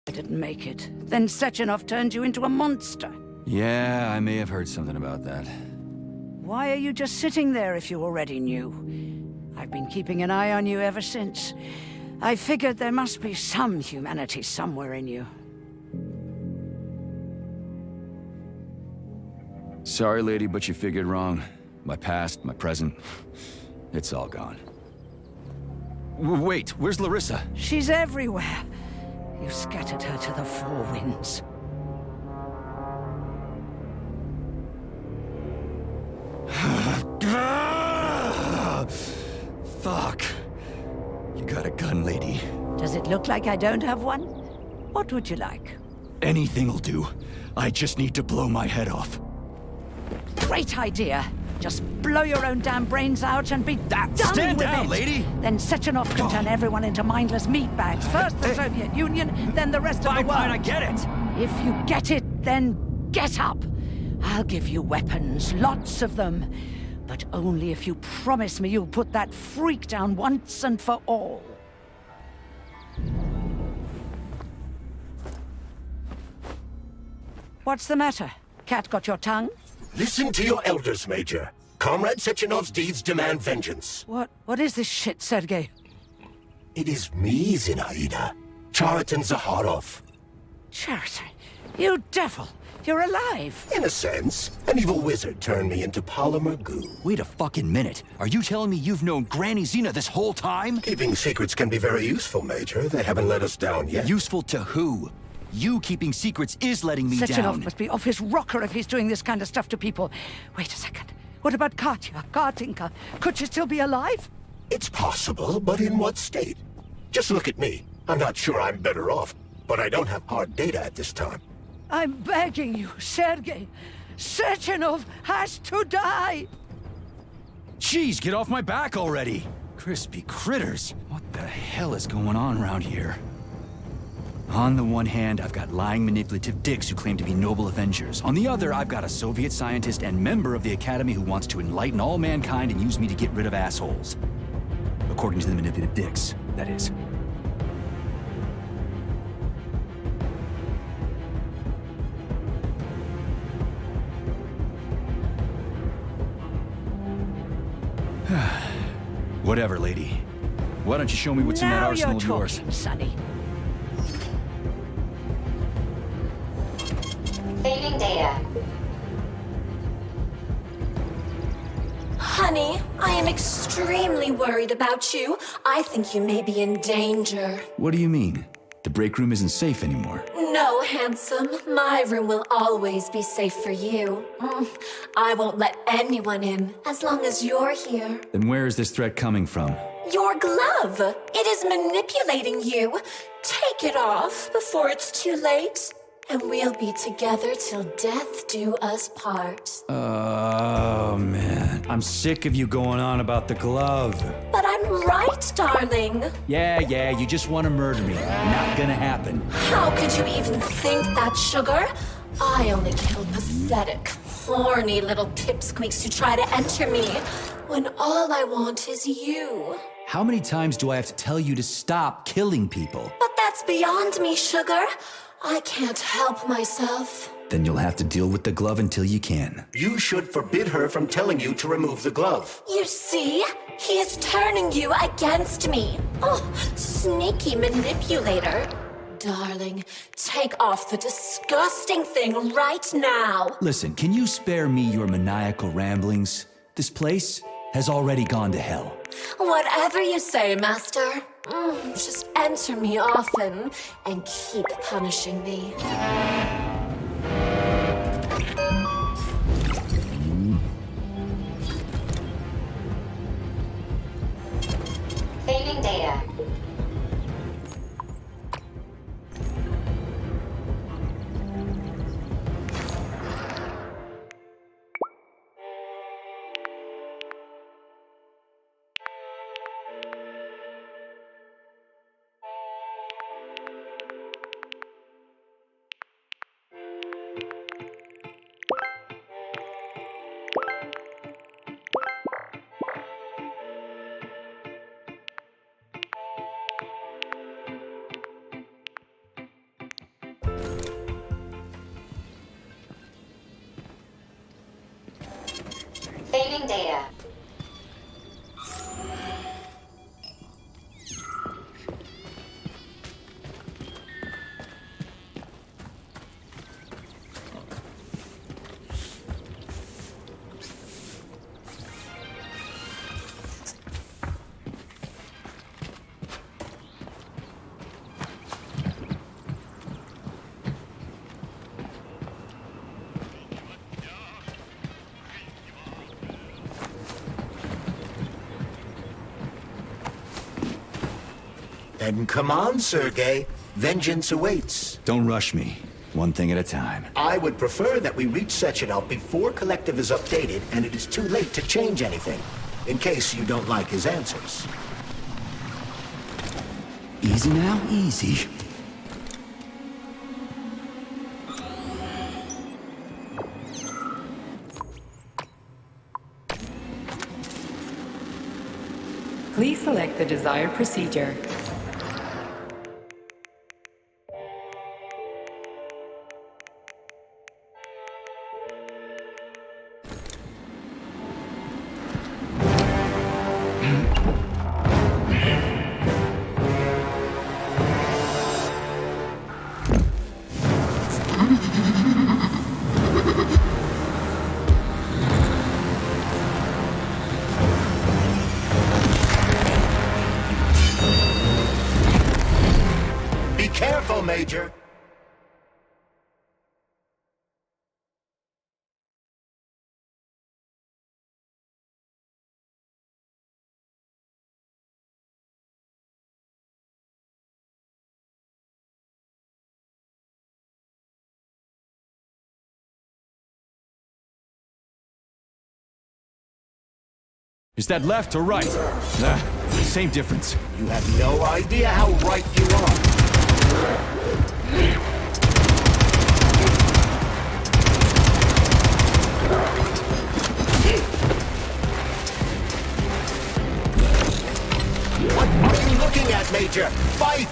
didn't make it. Then Sechenov turned you into a monster.
Yeah, I may have heard something about that.
Why are you just sitting there if you already knew? I've been keeping an eye on you ever since. I figured there must be some humanity somewhere in you.
Sorry, lady, but you figured wrong. My past, my present, it's all gone. Wait, where's Larissa?
She's everywhere. You scattered her to the four winds.
Fuck. You got a gun, lady.
Does it look like I don't have one? What would you like?
Anything'll do. I just need to blow my head off.
Great idea. Just blow your own damn brains out and be done
Stand
with
down,
it.
lady!
Then Sechenov can turn everyone into mindless meatbags. First the Soviet Union, then the rest of the world.
Fine, I get it.
If you get it, then get up. I'll give you weapons, lots of them. But only if you promise me you'll put that freak down once and for all. What's the matter? Cat got your tongue?
Listen to your elders, Major. Comrade Sechenov's deeds demand vengeance.
What is this shit, Sergei?
It is me, Zinaida. Chariton Zaharov.
Chariton, you devil! You're alive!
In a sense, an evil wizard turned me into polymer goo.
Wait a fucking minute. Are you telling me you've known Granny Zena this whole time?
Keeping secrets can be very useful, Major. They haven't let us down yet.
Useful to who? You keeping secrets is letting me
Sechenov
down.
must be off his rocker if he's doing this kind of stuff to people. Wait a second. What about Katya, Katinka? Could she still be alive?
It's possible, but in what state? Just look at me. I'm not sure I'm better off, but I don't have hard data at this time.
I'm begging you, Sergei. Sechenov has to die!
Jeez, get off my back already! Crispy critters. What the hell is going on around here? On the one hand, I've got lying, manipulative dicks who claim to be noble avengers. On the other, I've got a Soviet scientist and member of the Academy who wants to enlighten all mankind and use me to get rid of assholes. According to the manipulative dicks, that is. Whatever, lady. Why don't you show me what's in that arsenal of yours?
Now you're talking, Sonny.
Saving data.
Honey, I am extremely worried about you. I think you may be in danger.
What do you mean? The break room isn't safe anymore.
No, handsome. My room will always be safe for you. I won't let anyone in as long as you're here.
Then where is this threat coming from?
Your glove. It is manipulating you. Take it off before it's too late. And we'll be together till death do us part.
Oh, man. I'm sick of you going on about the glove.
But I'm right, darling.
Yeah, you just want to murder me. Not gonna happen.
How could you even think that, sugar? I only kill pathetic, horny little pipsqueaks who try to enter me, when all I want is you.
How many times do I have to tell you to stop killing people?
But that's beyond me, sugar. I can't help myself.
Then you'll have to deal with the glove until you can.
You should forbid her from telling you to remove the glove.
You see? He is turning you against me. Oh, sneaky manipulator. Darling, take off the disgusting thing right now.
Listen, can you spare me your maniacal ramblings? This place has already gone to hell.
Whatever you say, Master. Just enter me often and keep punishing me.
Failing data. Failing data.
Then come on, Sergei. Vengeance awaits.
Don't rush me. One thing at a time.
I would prefer that we reach Sechenov before Collective is updated and it is too late to change anything, in case you don't like his answers.
Easy now, easy.
Please select the desired procedure.
Careful, Major.
Is that left or right? Same difference.
You have no idea how right you are. What are you looking at, Major? Fight!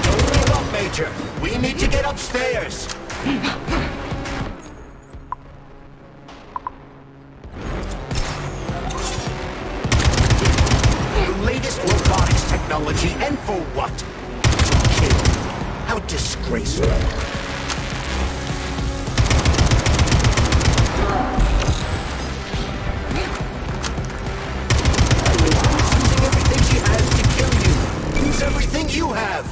Don't give up, Major. We need to get upstairs. The latest robotics technology, and for what? To kill. How disgraceful. Everything you have!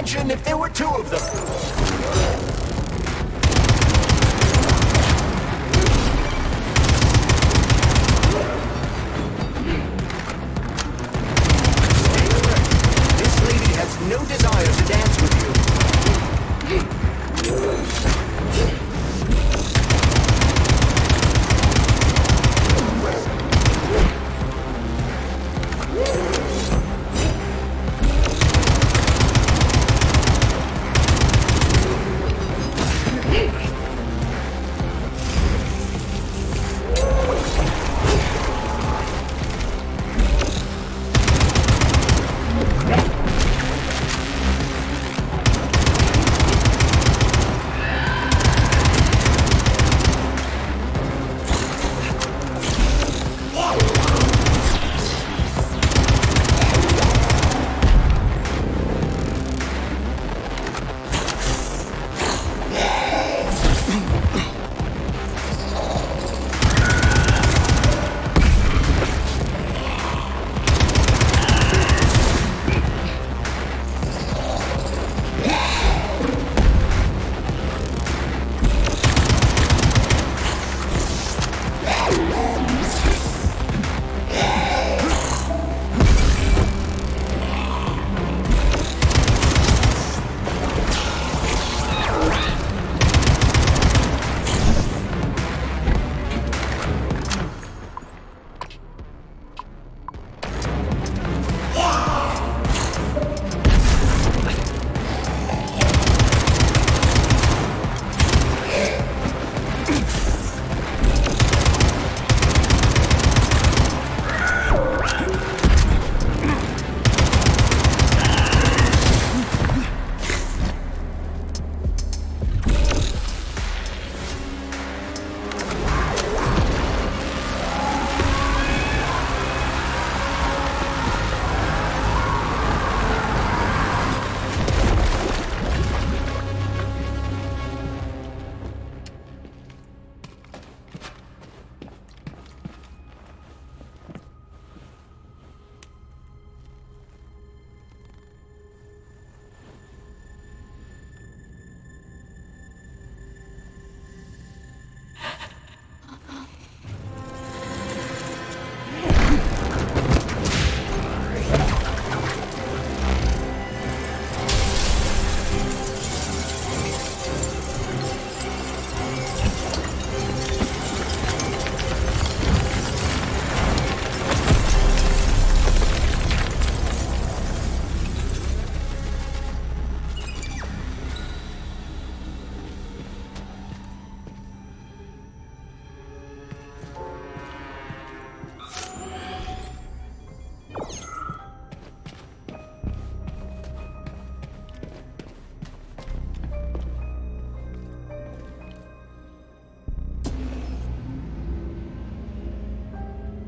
Imagine if there were two of them. This lady has no desire to dance with you.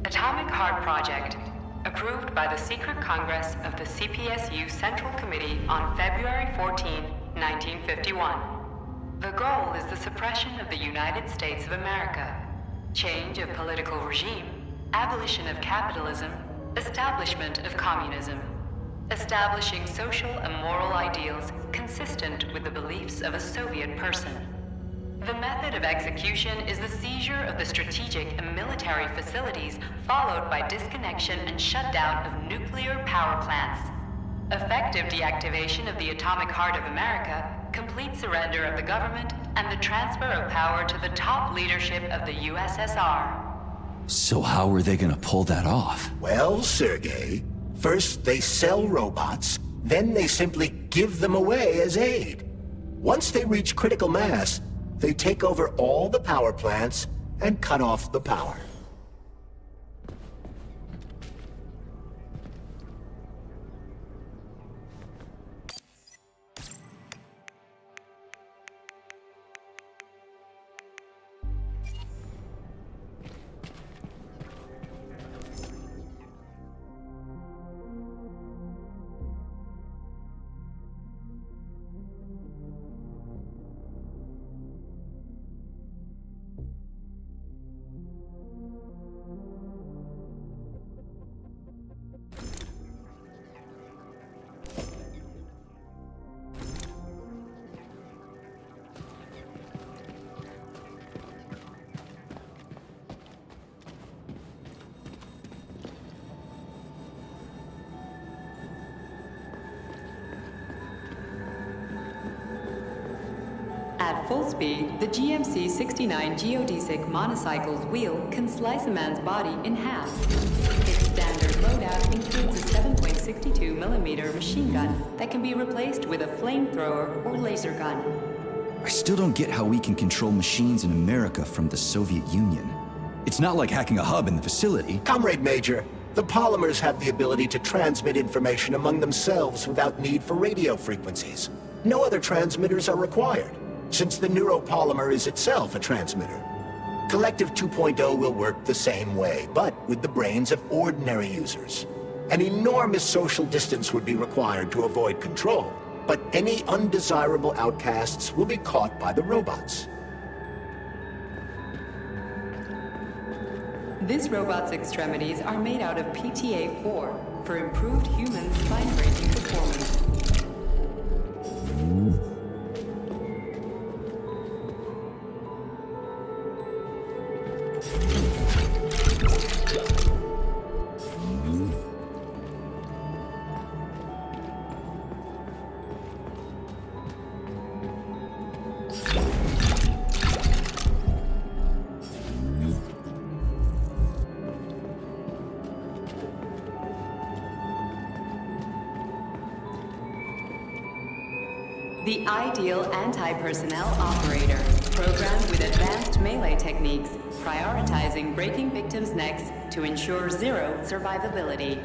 Atomic Heart Project, approved by the Secret Congress of the CPSU Central Committee on February 14, 1951. The goal is the suppression of the United States of America, change of political regime, abolition of capitalism, establishment of communism, establishing social and moral ideals consistent with the beliefs of a Soviet person. The method of execution is the seizure of the strategic and military facilities, followed by disconnection and shutdown of nuclear power plants. Effective deactivation of the atomic heart of America, complete surrender of the government, and the transfer of power to the top leadership of the USSR.
So how are they gonna pull that off?
Well, Sergei, first they sell robots, then they simply give them away as aid. Once they reach critical mass, they take over all the power plants and cut off the power.
At full speed, the GMC 69 geodesic monocycle's wheel can slice a man's body in half. Its standard loadout includes a 7.62mm machine gun that can be replaced with a flamethrower or laser gun.
I still don't get how we can control machines in America from the Soviet Union. It's not like hacking a hub in the facility.
Comrade Major, the polymers have the ability to transmit information among themselves without need for radio frequencies. No other transmitters are required, since the neuropolymer is itself a transmitter. Collective 2.0 will work the same way, but with the brains of ordinary users. An enormous social distance would be required to avoid control, but any undesirable outcasts will be caught by the robots.
This robot's extremities are made out of PTA-4 for improved human spine-breaking performance. The ideal anti-personnel operator, programmed with advanced melee techniques, prioritizing breaking victims' necks to ensure zero survivability.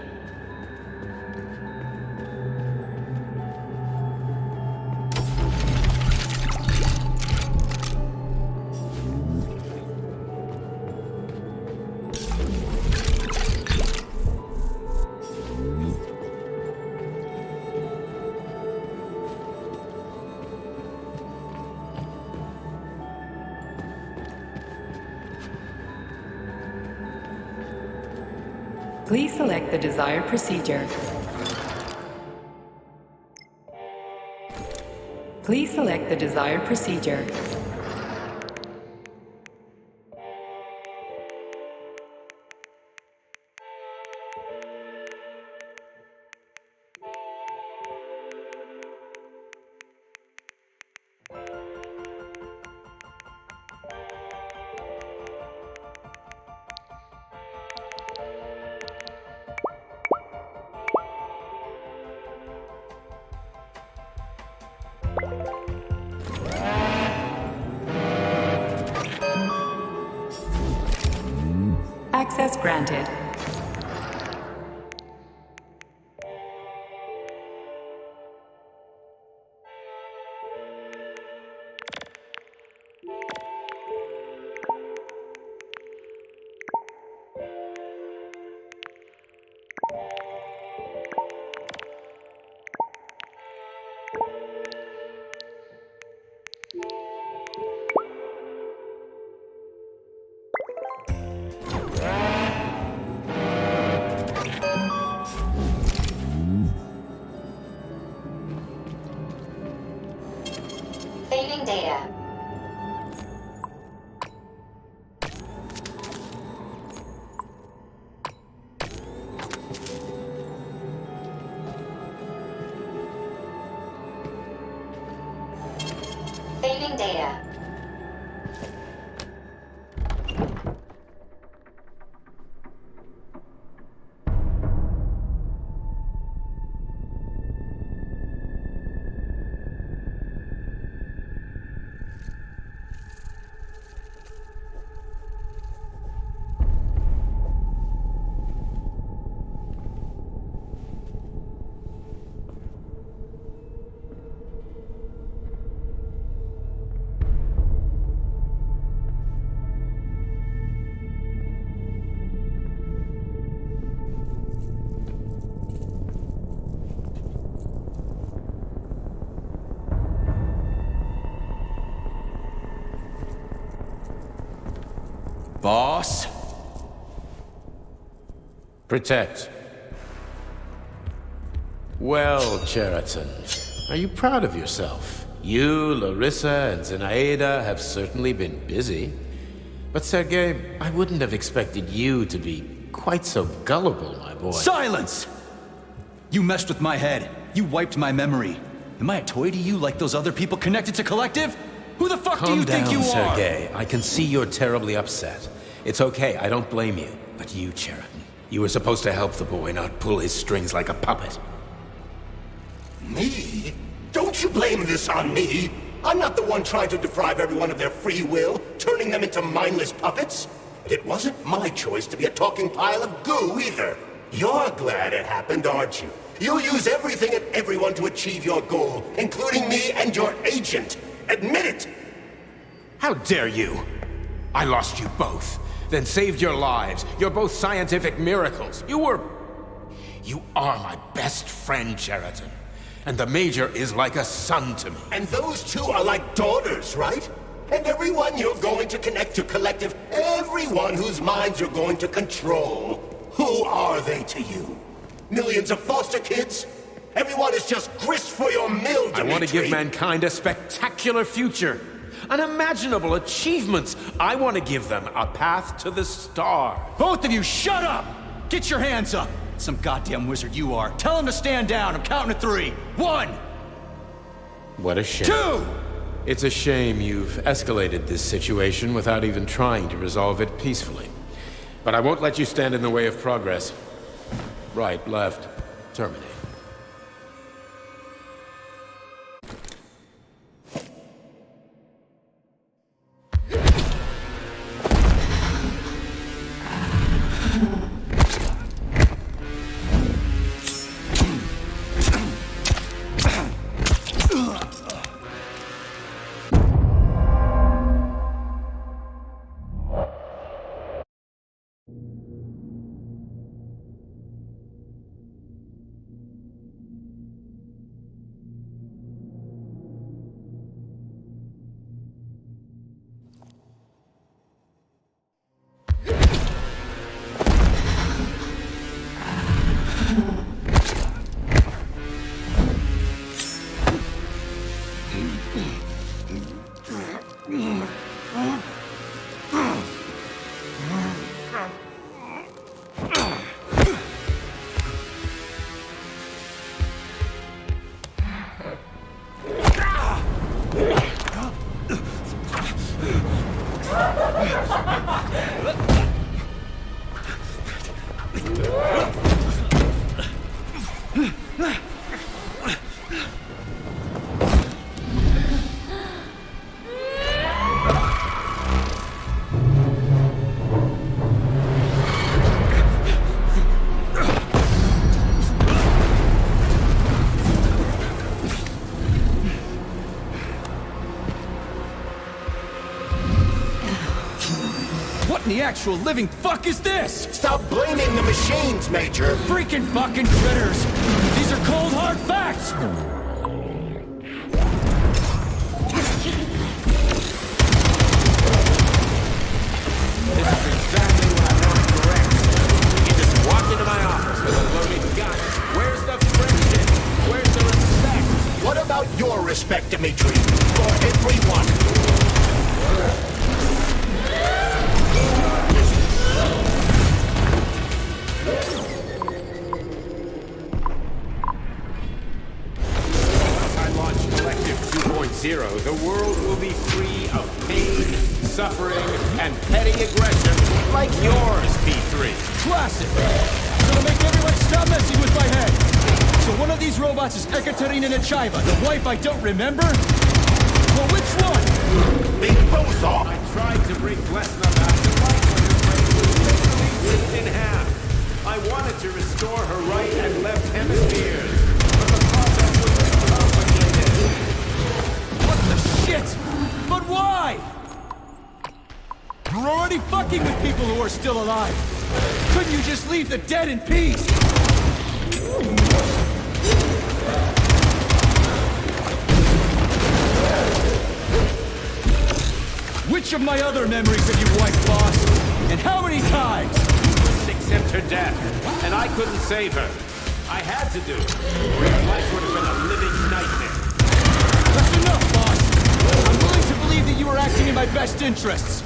Please select the desired procedure. Please select the desired procedure. Access granted.
Saving data. Saving data.
Boss?
Protect. Well, Cheriton, are you proud of yourself? You, Larissa, and Zenaida have certainly been busy. But Sergei, I wouldn't have expected you to be quite so gullible, my boy.
Silence! You messed with my head. You wiped my memory. Am I a toy to you like those other people connected to Collective? Who the fuck do you
Calm
think
down,
you are?
Sergei. I can see you're terribly upset. It's okay, I don't blame you. But you, Cheriton, you were supposed to help the boy, not pull his strings like a puppet.
Me? Don't you blame this on me? I'm not the one trying to deprive everyone of their free will, turning them into mindless puppets. It wasn't my choice to be a talking pile of goo either. You're glad it happened, aren't you? You'll use everything and everyone to achieve your goal, including me and your agent. Admit it!
How dare you? I lost you both, then saved your lives. You're both scientific miracles. You are my best friend, Cheriton. And the Major is like a son to me.
And those two are like daughters, right? And everyone you're going to connect to collective, everyone whose minds you're going to control. Who are they to you? Millions of foster kids? Everyone is just grist for your mill, Dimitri.
I want to give mankind a spectacular future. Unimaginable achievements. I want to give them a path to the stars.
Both of you, shut up! Get your hands up! Some goddamn wizard you are. Tell him to stand down. I'm counting to 3. 1!
What a shame.
2!
It's a shame you've escalated this situation without even trying to resolve it peacefully. But I won't let you stand in the way of progress. Right, left, terminate.
The actual living fuck is this?
Stop blaming the machines, Major!
Freaking fucking critters! These are cold hard facts!
This is exactly what I want correct. You just walk into my office with a loaded gun. Where's the friendship? Where's the respect?
What about your respect, Dimitri? For everyone?
The world will be free of pain, suffering, and petty aggression like yours, P3.
Classic! Gonna make everyone stop messing with my head! So one of these robots is Ekaterina Nechaeva, the wife I don't remember? Well, which one?
They both are!
I tried to bring Glesna back to life when her brain was literally ripped in half. I wanted to restore her right and left hemispheres, but the process was too complicated.
What the shit? But why? You're already fucking with people who are still alive. Couldn't you just leave the dead in peace? Which of my other memories have you wiped, boss? And how many times?
Accept her death, and I couldn't save her. I had to do it, or her life would have been a living nightmare.
That's enough, boss. I'm willing to believe that you were acting in my best interests.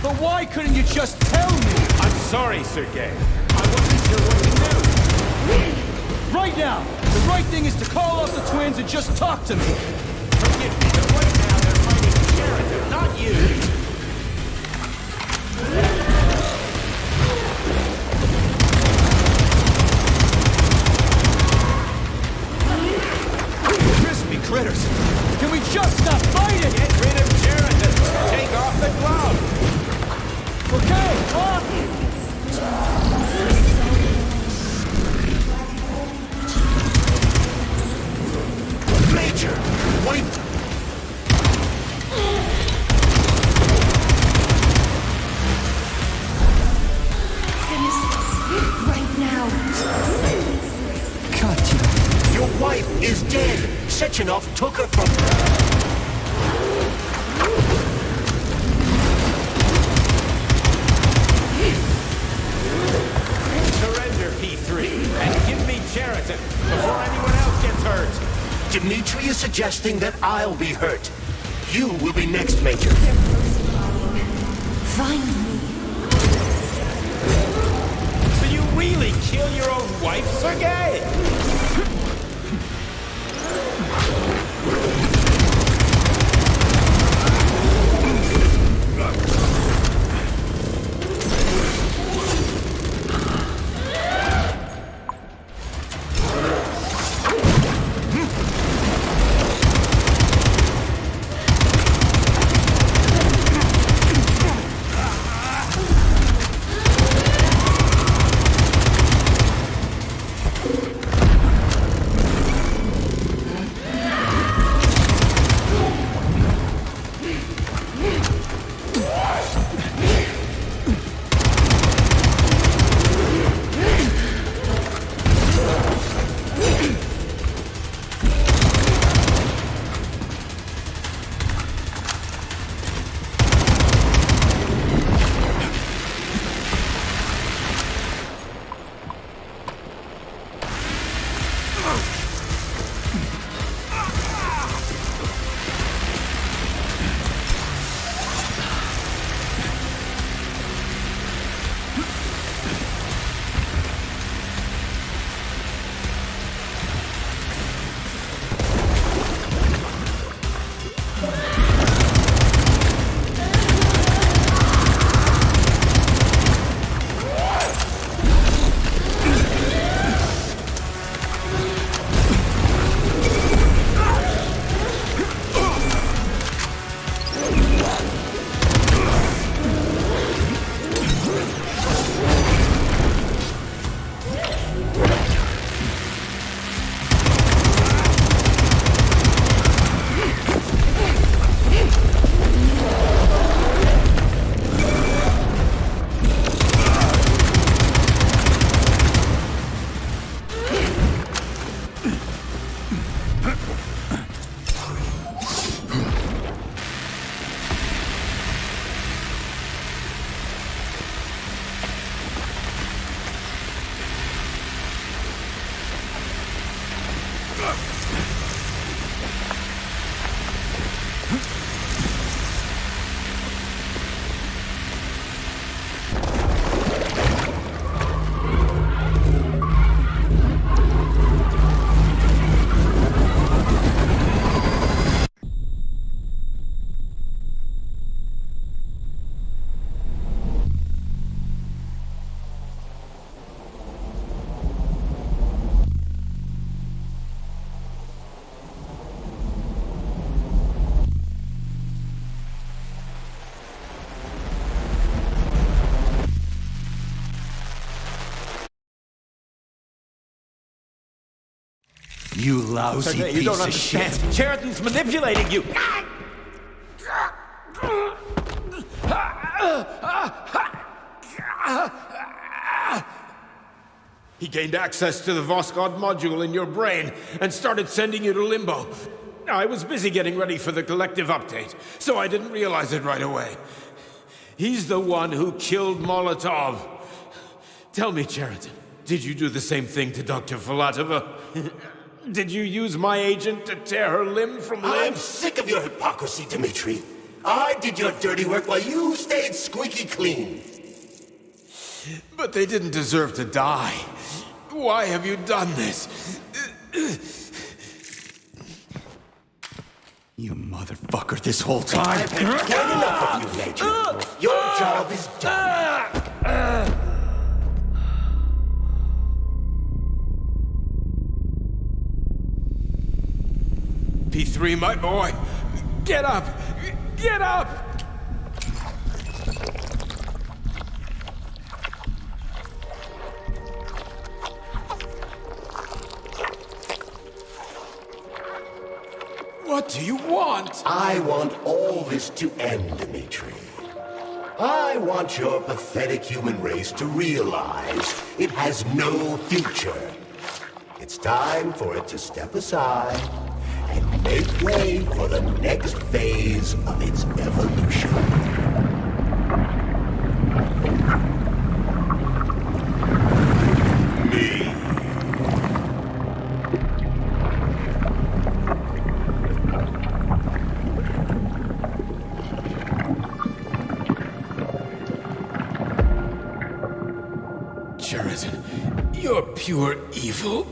But why couldn't you just tell me?
I'm sorry, Sergei. I wasn't sure what to do.
Right now, the right thing is to call off the twins and just talk to me.
Forgive me, but right now they're fighting Sheridan, not you!
Crispy critters! Can we just stop fighting?
Get rid of Sheridan! Take off the glove!
Okay, on!
Major! Wait!
Finish this right now.
God damn.
Your wife is dead! Sechenov took her from
Surrender, P3, and give me Sheridan before anyone else gets hurt!
Dmitri is suggesting that I'll be hurt. You will be next, Major.
Find me.
So you really kill your own wife, Sergei?
You lousy
Sergei,
piece
you don't
of
understand.
shit.
Sheridan's manipulating you. He gained access to the Voskhod module in your brain and started sending you to limbo. I was busy getting ready for the collective update, so I didn't realize it right away. He's the one who killed Molotov. Tell me, Sheridan, did you do the same thing to Dr. Filatova? Did you use my agent to tear her limb from limb?
I'm sick of your hypocrisy, Dmitri. I did your dirty work while you stayed squeaky clean.
But they didn't deserve to die. Why have you done this?
You You motherfucker this whole time.
I've had quite enough of you, Major. Your job is done.
P3, my boy! Get up! Get up! What do you want?
I want all this to end, Dimitri. I want your pathetic human race to realize it has no future. It's time for it to step aside and make way for the next phase of its evolution. Me.
Sheridan, you're pure evil?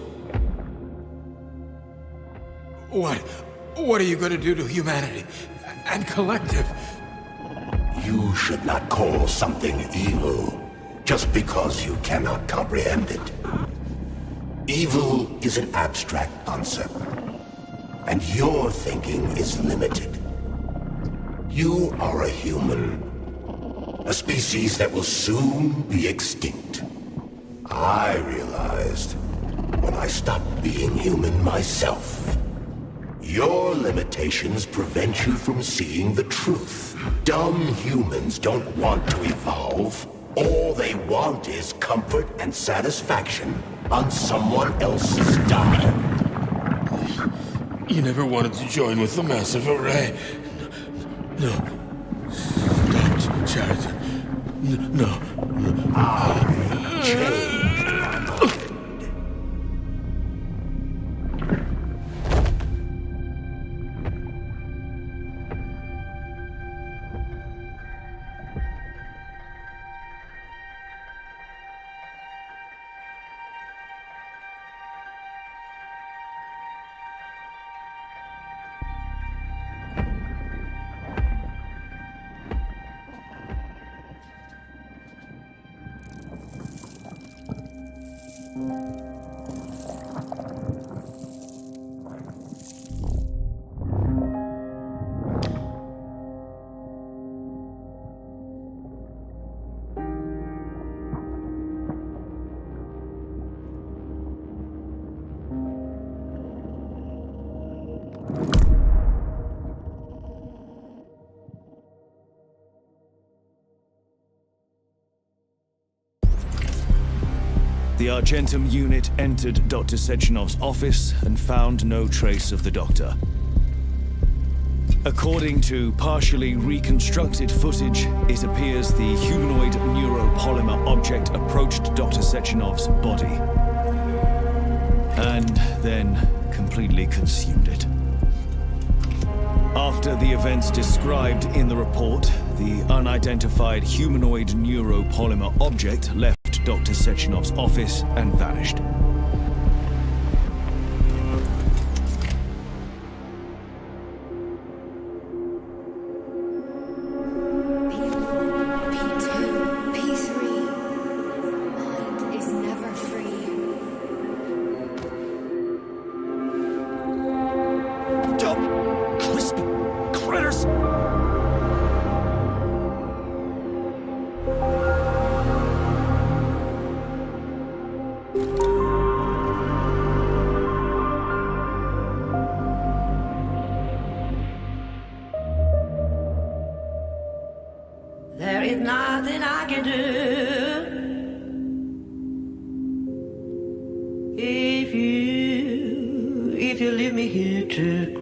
What are you going to do to humanity and collective?
You should not call something evil just because you cannot comprehend it. Evil is an abstract concept, and your thinking is limited. You are a human, a species that will soon be extinct. I realized when I stopped being human myself. Your limitations prevent you from seeing the truth. Dumb humans don't want to evolve. All they want is comfort and satisfaction on someone else's dime.
You never wanted to join with the massive array. No. Stop, Sheridan. No.
I changed my mind.
The Argentum unit entered Dr. Sechenov's office and found no trace of the doctor. According to partially reconstructed footage, it appears the humanoid neuropolymer object approached Dr. Sechenov's body and then completely consumed it. After the events described in the report, the unidentified humanoid neuropolymer object left Dr. Sechenov's office and vanished.
There is nothing I can do if you leave me here to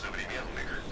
Современных